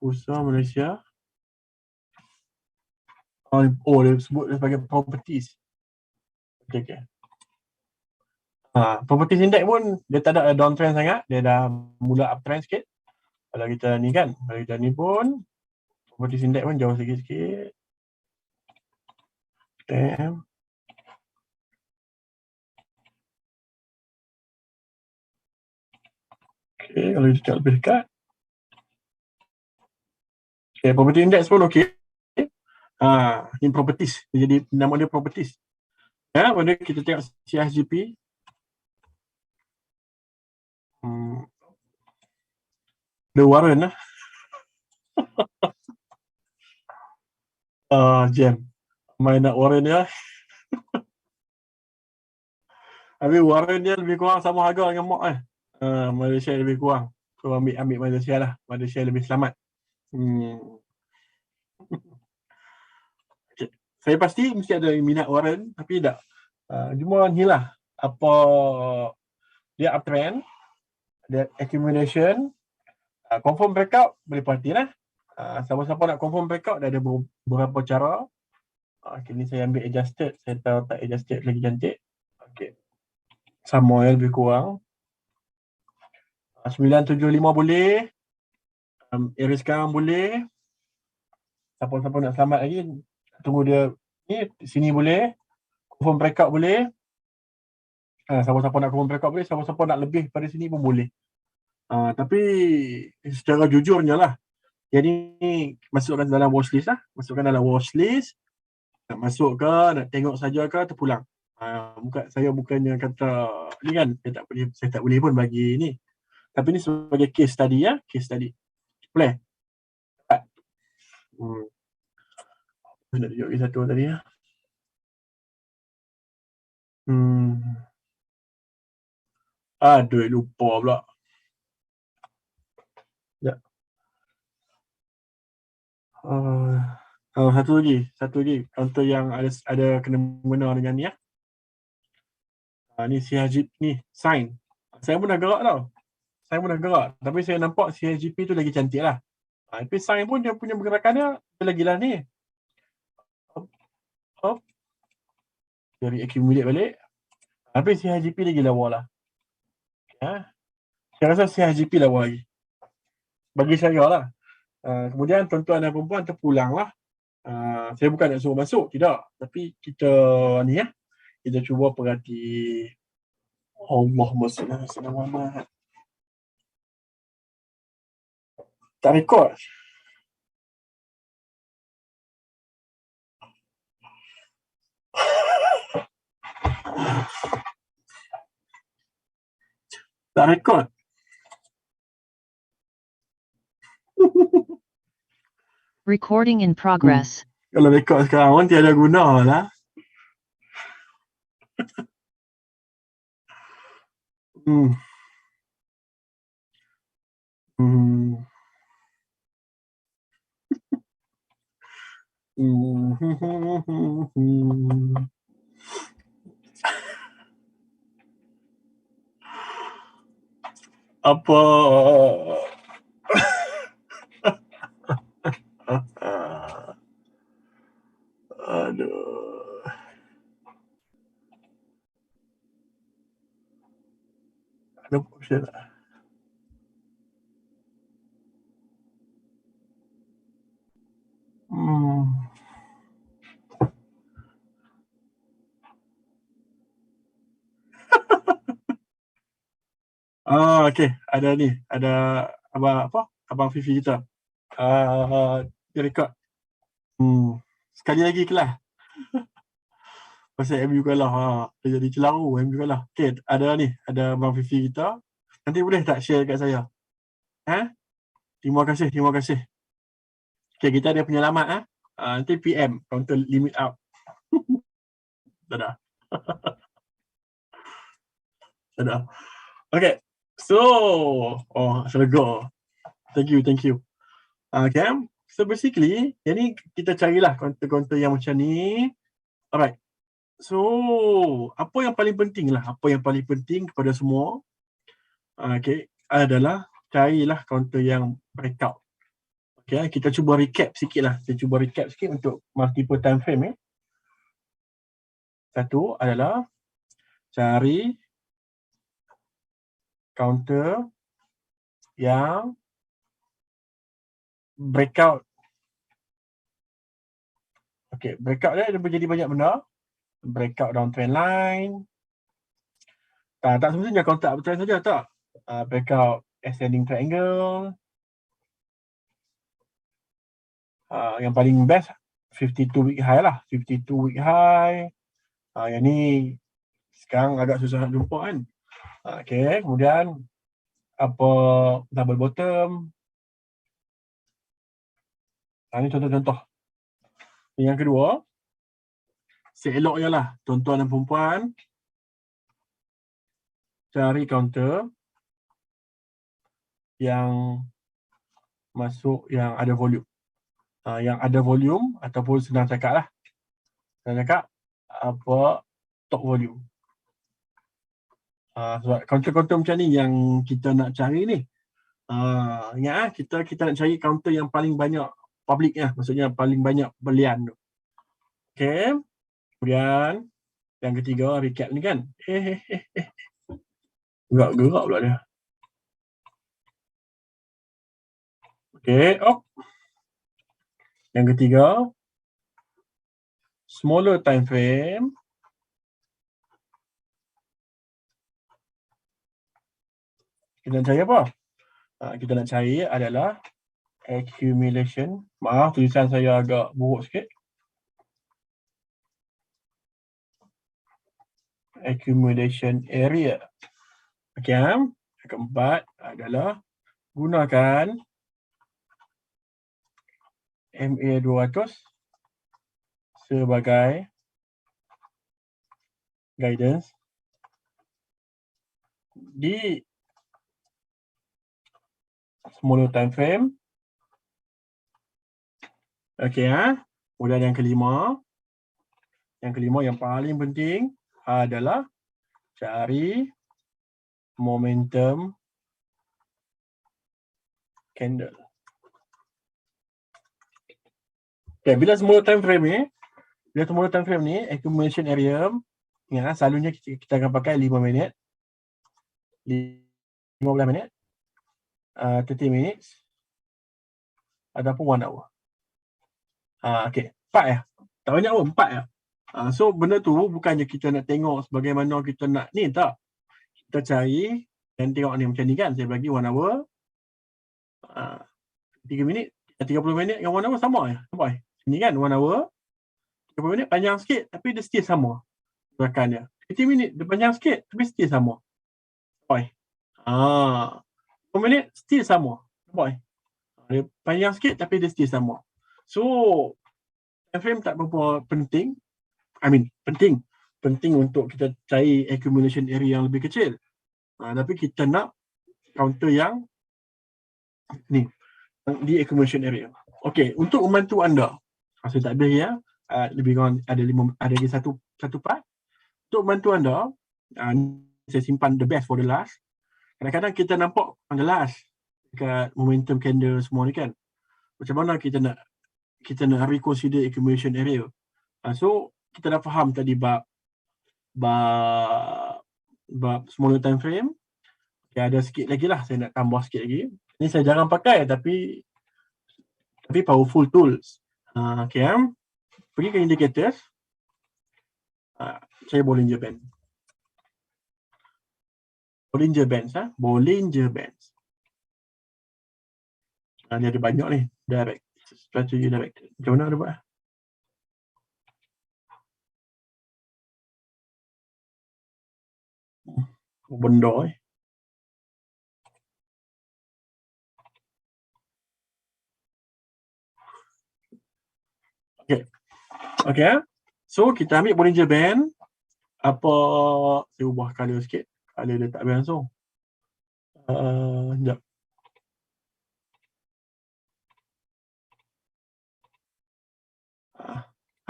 Usaha Malaysia. Dia sebut sebagai properties. Okay. Properties Index pun dia tak ada downtrend sangat. Dia dah mula uptrend sikit. Kalau kita ni kan, kalau kita ni pun properties Index pun jauh sikit-sikit. Damn. Okay, kalau kita lebih dekat. Okay, property index pun okay. Ni properties. Jadi nama dia properties. Pada kita tengok CSGP. The Warren lah. Jam. Main nak Warren dia. Habis Warren dia lebih kurang sama harga dengan Mok Malaysia lebih kurang. So ambil Malaysia lah. Malaysia lebih selamat. Okay. Saya pasti mesti ada minat Warren, tapi tak. Cuma ni lah. Apa dia uptrend, dia accumulation, confirm breakout, boleh parti lah. Siapa-siapa nak confirm breakout, dah ada beberapa cara. Kini saya ambil adjusted. Saya tahu tak adjusted lagi cantik. Okay. Sama lebih kurang. 975 boleh. Area sekarang boleh. Siapa-siapa nak selamat lagi, tunggu dia ni, sini boleh. Confirm breakout boleh. Siapa-siapa nak confirm breakout boleh. Siapa-siapa nak lebih pada sini pun boleh. Tapi secara jujurnya lah, jadi masukkan dalam watchlist lah. Masukkan dalam watchlist. Nak masuk ke, nak tengok saja ke, terpulang. Saya bukannya kata ni kan, saya tak boleh pun bagi ni. Tapi ni sebagai case study ya, case study. Boleh? Nak tunjuk lagi satu tadi ya. Aduh, lupa pula. Ya. Satu lagi. Contoh yang ada kena-mengena dengan ni ya. Ni CHGP ni, sign. Saya pun dah gerak tau. Tapi saya nampak CHGP tu lagi cantik lah. Tapi sign pun dia punya pergerakan dia lagi lah ni. Dari accumulate balik. Tapi CHGP lagi lawa lah. Saya rasa CHGP lawa lagi. Bagi saya lah. Kemudian tuan-tuan dan perempuan terpulang lah. Saya bukan nak suruh masuk, tidak. Tapi kita ni ya. Kita cuba perhati. Allahumma salli ala sayyidina Muhammad. Tak rekod. Tak rekod. Recording in progress. Kalau rekod sekarang pun tiada guna lah. Hmm. Hmm. Apa? Aduh. Ada option tak? Okay. Ada ni. Ada Abang Fifi kita. Dia rekod. Sekali lagi kelas. Pasal MU kalah. Dia jadi celaru MU kalah. Okay. Ada ni. Ada Abang Fifi kita. Nanti boleh tak share kat saya? Terima kasih. Okay. Kita ada penyelamat. Nanti PM. Counter limit out. Dadah. Dadah. Okay. So. Serga. Thank you. Okay. So basically, yang ni kita carilah konten-konten yang macam ni. Alright. So, apa yang paling penting kepada semua, okay, adalah carilah konten yang breakout. Okay, kita cuba recap sikit untuk multiple time frame. Satu adalah cari counter yang breakout. Okay, breakout dia menjadi banyak benda. Breakout downtrend line. Tak semestinya counter uptrend saja tak. Breakout ascending triangle. Yang paling best 52 week high lah. 52 week high. Yang ni sekarang agak susah nak jumpa kan. Okay, kemudian apa double bottom. Ini contoh-contoh. Yang kedua, seeloknya lah tuan-tuan dan perempuan cari counter yang masuk yang ada volume. Yang ada volume ataupun senang cakap apa top volume. Sebab counter-counter macam ni yang kita nak cari ni. Ingat kita nak cari counter yang paling banyak public maksudnya paling banyak belian tu. Okay. Kemudian yang ketiga recap ni kan. Gerak pula dia. Okay. Yang ketiga, smaller time frame. Kita nak cari apa? Kita nak cari adalah accumulation. Maaf, tulisan saya agak buruk sikit. Accumulation area. Okay. Yang keempat adalah gunakan MA200 sebagai guidance di smaller time frame. Okay. Kemudian yang kelima yang paling penting adalah cari momentum candle. Okay, bila smaller time frame ni, accumulation area, ingat selalunya kita akan pakai 5 minit, 15 minit, 30 minutes, ataupun 1 hour. Okay, 4 Tak banyak pun, 4 So benda tu bukannya kita nak tengok sebagaimana kita nak ni, tak. Kita cari dan tengok ni macam ni kan. Saya bagi 1 hour. 3 minit, 30 minit dengan 1 hour sama je. Nampak? Ni kan 1 hour. 30 minit panjang sikit tapi dia still sama gerakan dia. 30 minit dia panjang sikit tapi still sama. Nampak? 10 minit still sama. Nampak? Dia panjang sikit tapi dia still sama. So time frame tak berapa penting. Penting untuk kita cari accumulation area yang lebih kecil. Tapi kita nak counter yang ni, di accumulation area. Okey, untuk membantu anda, saya tak habis ya, lebih kurang ada lagi satu part. Untuk membantu anda, saya simpan the best for the last. Kadang-kadang kita nampak on the last dekat momentum candle semua ni kan. Macam mana kita nak reconsider accumulation area. So kita dah faham tadi bab smaller time frame. Okay, ada sikit lagi lah, saya nak tambah sikit lagi. Ni saya jarang pakai tapi powerful tools. Okay, pergi ke indicators. Saya Bollinger Bands. Bollinger Bands. Ni ada banyak ni. Direct. Strategi direct. Macam mana ada buat? Benda ni. Okay. So kita ambil Bollinger Band. Saya ubah color sikit. Color dia tak habis langsung. Sekejap.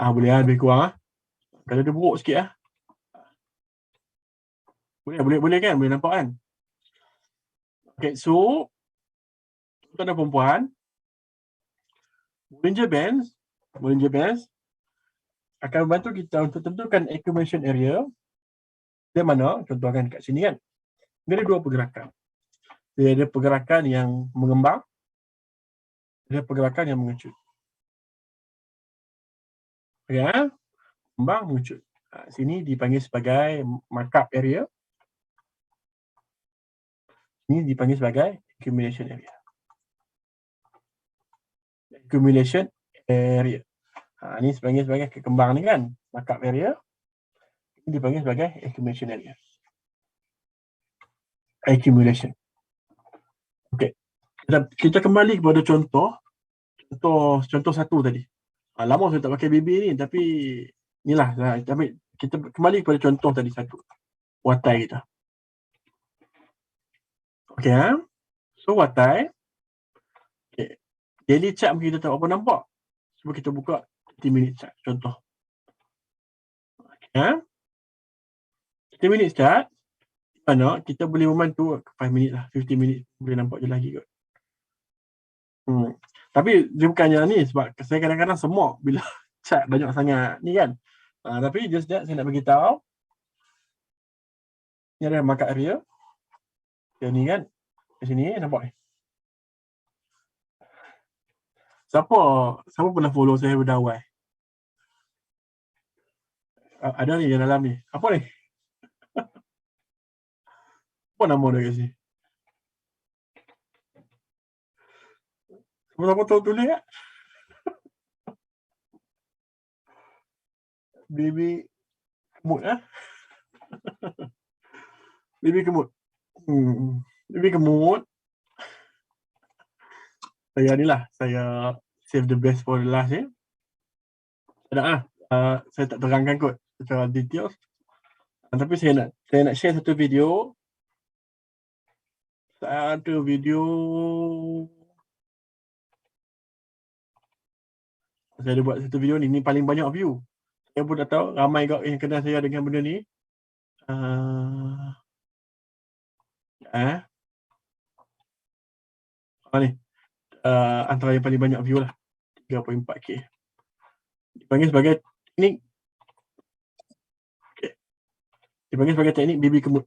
Boleh lebih kurang. Color dia buruk sikit . Boleh kan? Boleh nampak kan? Okay, so tuan dan perempuan, Bollinger Bands akan membantu kita untuk tentukan accumulation area. Di mana? Contohkan kat sini kan. Dia ada 2 pergerakan. Dia ada pergerakan yang mengembang. Dia ada pergerakan yang mengecut. Ya, mengembang, mengecut. Sini dipanggil sebagai markup area. Ini dipanggil sebagai accumulation area. Ini dipanggil sebagai kekembang ni kan, markup area. Ini dipanggil sebagai accumulation area. Okey. Kita kembali kepada contoh satu tadi. Lama saya tak pakai BB ni tapi inilah kita kembali kepada contoh tadi satu. Watai kita. Okey, so watai. Okey. Daily chart mungkin kita tak apa nampak. Cuba kita buka 30 minit chart contoh. Okey. 30 minit chart. Mana kita boleh membantu 5 minit lah, 15 minit boleh nampak je lagi kot. Tapi dia bukannya ni sebab saya kadang-kadang semua bila chart banyak sangat ni kan. Tapi just that saya nak bagi tahu. Ni ada markup area. Yang ni kan. Di sini nampak ni. Siapa pernah follow saya berdawai? Ada ni yang dalam ni. Apa ni? Apa nama dia kat sini? Siapa tahu tulis tak? Baby Kemut Baby Kemut. Baby Kemut. Saya save the best for the last ni. Saya tak terangkan kot secara details. Tapi saya nak share satu video. Ada video. Saya ada buat satu video ni paling banyak view. Saya pun tak tahu ramai kau yang kenal saya dengan benda ni. Ni. Antara yang paling banyak view lah. 3.4k. Dipanggil sebagai teknik. Okay. Dipanggil sebagai teknik BB Kemut.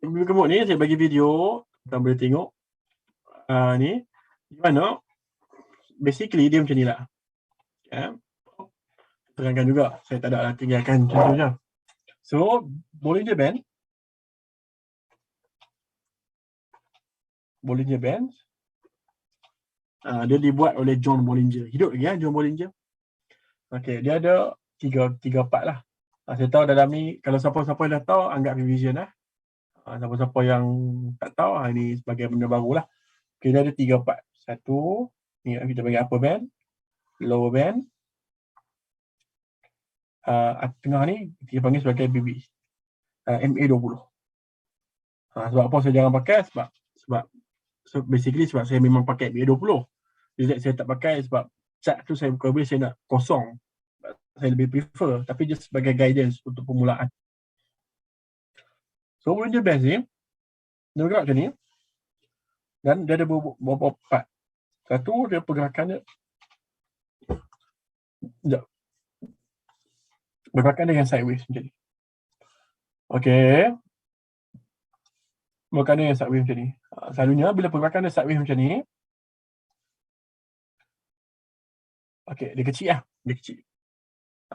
BB Kemut ni saya bagi video. Kita boleh tengok. Ni. Di mana basically dia macam ni lah. terangkan juga. Saya tak ada lah, tinggalkan contohnya. So, Bollinger Bands. Dia dibuat oleh John Bollinger. Hidup lagi John Bollinger. Okey, dia ada tiga part lah. Saya tahu dalam ni, kalau siapa-siapa yang dah tahu, anggap revision lah. Siapa-siapa yang tak tahu, ini sebagai benda baru lah. Okey, dia ada 3 part. Satu, ni kita bagi upper band, lower band. Tengah ni, kita panggil sebagai BB. MA20. Sebab apa saya jangan pakai? Basically sebab saya memang pakai MA20. Jadi saya tak pakai sebab cat tu saya probably saya nak kosong. Saya lebih prefer, tapi just sebagai guidance untuk permulaan. So, Bollinger Bands ni, dia bergerak macam ni. Dan dia ada beberapa part. Satu, dia pergerakan dia. Pergerakan dengan sideways macam ni. Okey. Pergerakan dengan sideways macam ni. Selalunya, bila pergerakan dia sideways macam ni, okey, dia kecil lah. Dia kecil.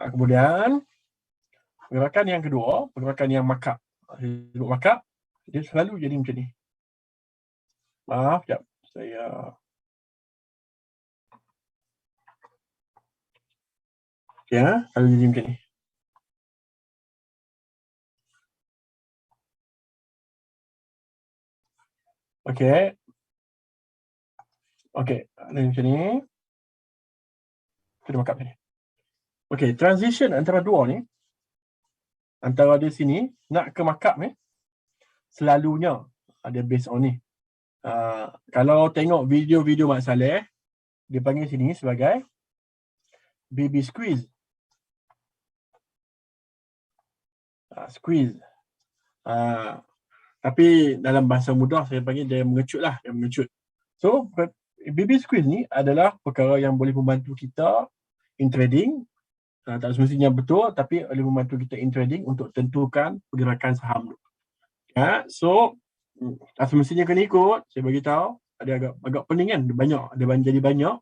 Kemudian, pergerakan yang kedua, pergerakan yang markup. Sebut markup, dia selalu jadi macam ni. Maaf, sekejap. Saya... Ya, selalu jadi macam ni. Okey. Okey, ada macam ni. Kita markup ni. Okey, transition antara dua ni, antara di sini, nak ke markup ni, selalunya ada based on ni. Kalau tengok video-video Mak Saleh, dia panggil sini sebagai baby squeeze. Squeeze. Tapi dalam bahasa mudah saya panggil dia mengecut lah, dia mengecut. So, baby squeeze ni adalah perkara yang boleh membantu kita in trading. Tak semestinya betul, tapi boleh membantu kita in trading untuk tentukan pergerakan saham tu. So, tak semestinya kena ikut. Saya bagi tahu, ada agak pening kan, ada jadi banyak.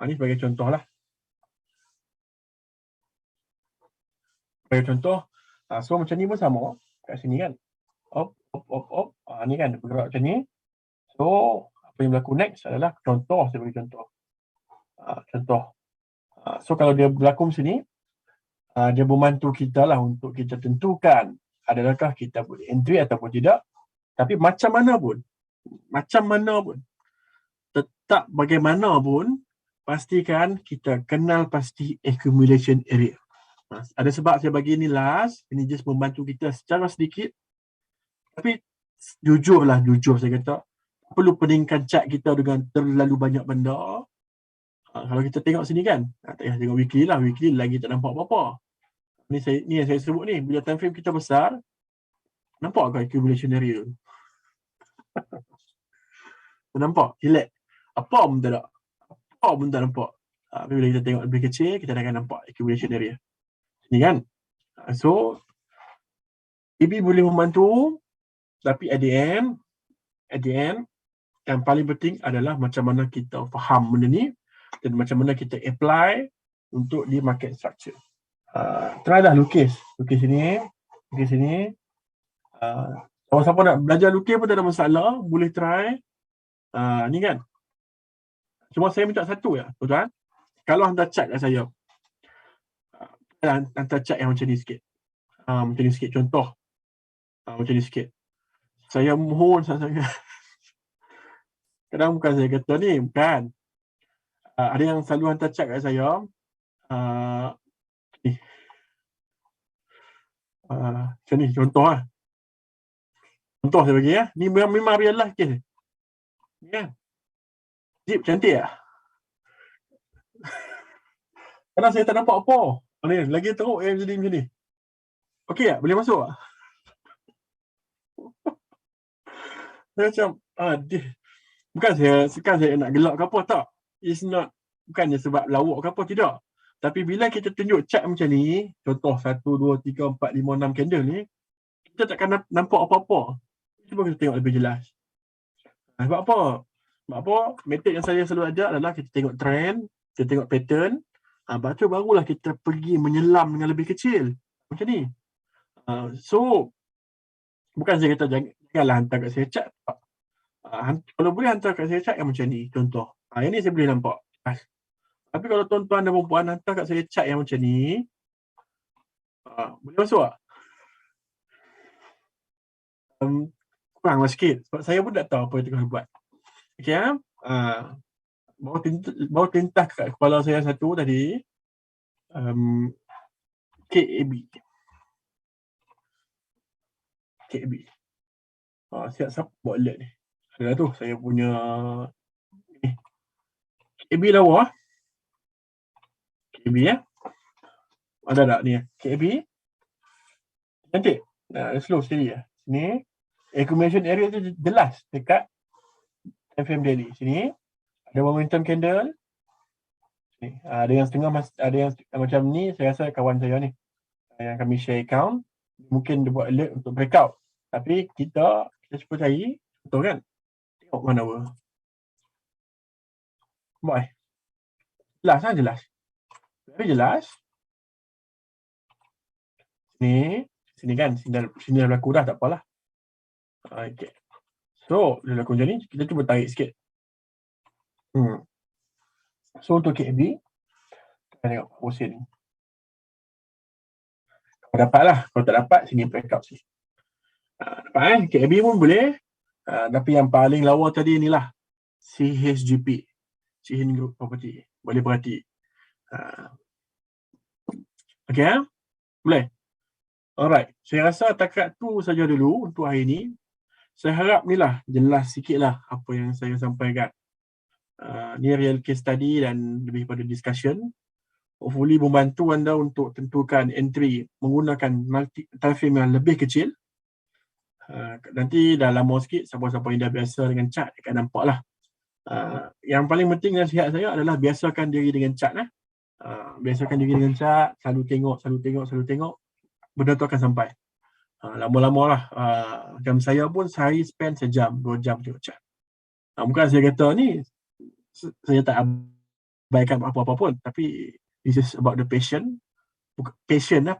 Ini sebagai contoh lah. Sebagai contoh, so macam ni pun sama kat sini kan. Op. Ni kan bergerak macam ni. So, apa yang berlaku next adalah contoh, saya bagi contoh. So, kalau dia berlaku macam ni, dia membantu kita lah untuk kita tentukan adakah kita boleh entry ataupun tidak. Tapi macam mana pun, tetap bagaimanapun, pastikan kita kenal pasti accumulation area. Ada sebab saya bagi ni last, ini just membantu kita secara sedikit. Tapi jujur saya kata, perlu peningkan chart kita dengan terlalu banyak benda. Kalau kita tengok sini kan, tak payah tengok weekly lagi tak nampak apa-apa. Ni yang saya sebut ni, bila time frame kita besar, nampak ke accumulation area? Nampak? Relax. Apa pun tak nampak. Tapi bila kita tengok lebih kecil, kita akan nampak accumulation area. Ni kan? So, EB boleh membantu, tapi at the end, yang paling penting adalah macam mana kita faham benda ni dan macam mana kita apply untuk di market structure. Try dah lukis sini. Kalau siapa nak belajar lukis pun tak ada masalah, boleh try. Ni kan. Cuma saya minta satu ya, tuan-tuan. Kalau hantar chart kat saya, hantar chart yang macam ni sikit. Macam ni sikit contoh. Macam ni sikit. Saya mohon sangat. Kadang bukan saya kata ni, bukan. Ada yang selalu hantar chat kat saya. Ni. Macam ni, contoh lah. Contoh saya bagi ya. Ni memang real lah kes. Ni kan. Zip cantik tak? Kadang saya tak nampak apa. Ni, lagi teruk yang jadi macam ni. Okey tak? Boleh masuk tak? Saya macam, bukan saya nak gelak ke apa, tak. It's not, bukannya sebab lawak ke apa, tidak. Tapi bila kita tunjuk chart macam ni, contoh 1, 2, 3, 4, 5, 6 candle ni, kita takkan nampak apa-apa. Cuba kita tengok lebih jelas. Sebab apa? Metode yang saya selalu ajar adalah kita tengok trend, kita tengok pattern, Lepas tu barulah kita pergi menyelam dengan lebih kecil. Macam ni. So, bukan saya kata janganlah hantar kat saya cat. Kalau boleh hantar kat saya cat yang macam ni, contoh. Yang ni saya boleh nampak. Tapi kalau tuan-tuan dan perempuan hantar kat saya cat yang macam ni, boleh masuk tak? Kuranglah sikit. Sebab saya pun tak tahu apa yang tengah buat. Okay, baru terlintas kat kepala saya satu tadi. KAB. Siap buat alert ni. Ada tu saya punya ni. KAB lawa. KAB ada tak ni? KAB. Cantik. Slow sekali Sini. Accumulation area tu jelas dekat FM Daily. Sini. Ada momentum candle. Sini. Ada yang setengah, ada yang macam ni. Saya rasa kawan saya ni yang kami share account. Mungkin dia buat alert untuk breakout. Tapi kita cuba cari. Betul kan? Tengok mana apa. Buat jelas jelas. Very jelas. Sini kan. Sini dah berlaku dah. Tak apalah. Okay. So, dia berlaku macam ni. Kita cuba tarik sikit. So, untuk KB, kita tengok posin ni. Kalau dapat lah. Kalau tak dapat, sini breakout sini. Dapat KB pun boleh. Tapi yang paling lawa tadi ni lah. CHGP. Chihin Group Property. Boleh perhati. Okay, boleh? Alright. Saya rasa takat tu saja dulu untuk hari ni. Saya harap ni lah jelas sikit lah apa yang saya sampaikan. Ni real case study dan lebih pada discussion. Hopefully membantu anda untuk tentukan entry menggunakan time frame yang lebih kecil. Nanti dah lama sikit, siapa-siapa yang dah biasa dengan chart akan nampak lah. Yang paling penting nasihat saya adalah biasakan diri dengan chart lah. Biasakan diri dengan chart, selalu tengok. Benda tu akan sampai. Lama-lama lah. Macam saya pun sehari spend sejam, 2 jam tengok chart. Bukan saya kata ni, saya tak abaikan apa-apa pun. Tapi this is about the passion. Passion yang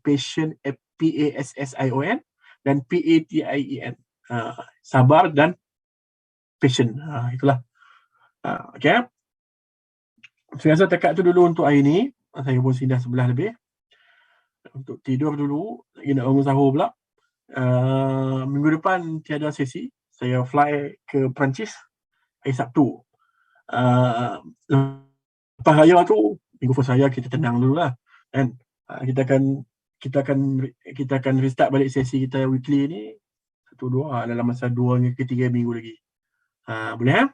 passion PASSION dan PATIEN. Sabar dan passion. Itulah. Okay. Saya rasa takat tu dulu untuk hari ni. Saya pun sindah 11 lebih. Untuk tidur dulu. Lagi nak bangun sahur pula. Minggu depan tiada sesi. Saya fly ke Perancis hari Sabtu. Lepas raya tu, minggu first raya kita tenang dulu lah. And kita akan restart balik sesi kita weekly ni 1-2 dalam masa 2 hingga 3 minggu lagi. Boleh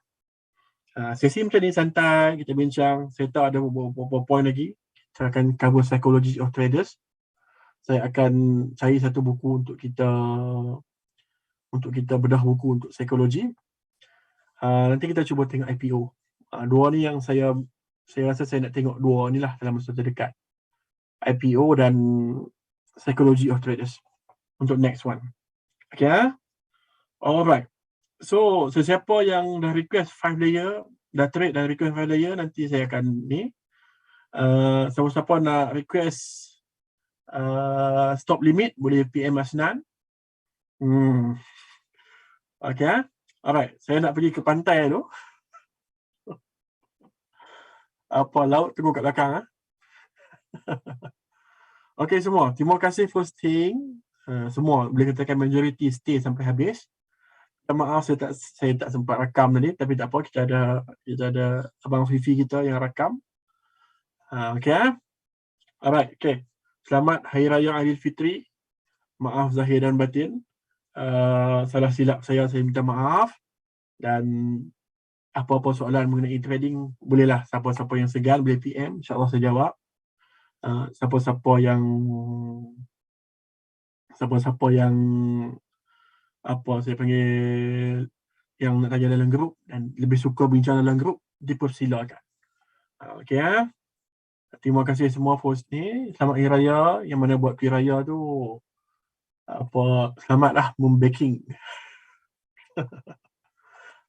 sesi macam ni santai, kita bincang. Saya tahu ada beberapa point lagi. Kita akan cover Psychology of Traders. Saya akan cari satu buku untuk kita bedah buku untuk psikologi. Nanti kita cuba tengok IPO. Dua ni yang saya rasa saya nak tengok dua ni lah dalam masa terdekat. IPO dan Psychology of Traders untuk next one. Okay. Alright. So, sesiapa yang dah request 5 layer, dah trade dan request 5 layer, nanti saya akan ni. Siapa-siapa nak request stop limit, boleh PM Asnan. Okay. Alright. Saya nak pergi ke pantai tu. Laut tunggu kat belakang. Okay semua. Terima kasih for staying. Semua boleh katakan majority stay sampai habis. Maaf saya tak sempat rakam tadi, tapi tak apa, kita ada Abang Fifi kita yang rakam. Okay. Alright, okay. Selamat Hari Raya Aidilfitri. Maaf zahir dan batin. Salah silap saya minta maaf. Dan apa-apa soalan mengenai trading, bolehlah siapa-siapa yang segan boleh PM, insya-Allah saya jawab. Siapa-siapa yang saya panggil yang nak tanya dalam grup dan lebih suka bincang dalam grup, dipersilakan. Okay. Terima kasih semua for ni. Selamat Hari Raya. Yang mana buat Hari Raya tu selamatlah membaking.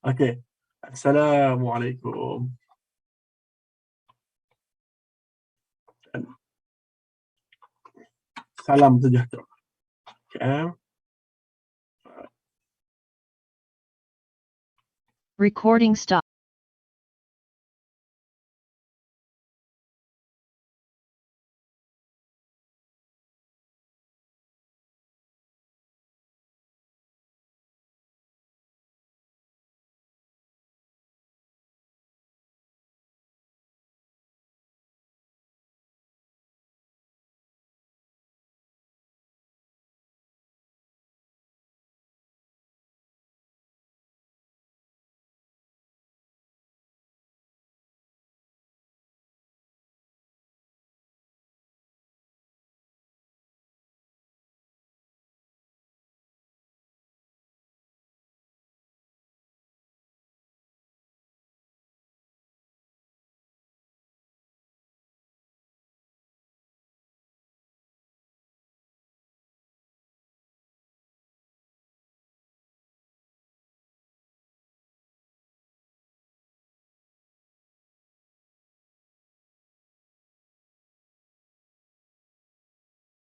Okay. Assalamualaikum. Salam sejahtera. Okay. Recording stop.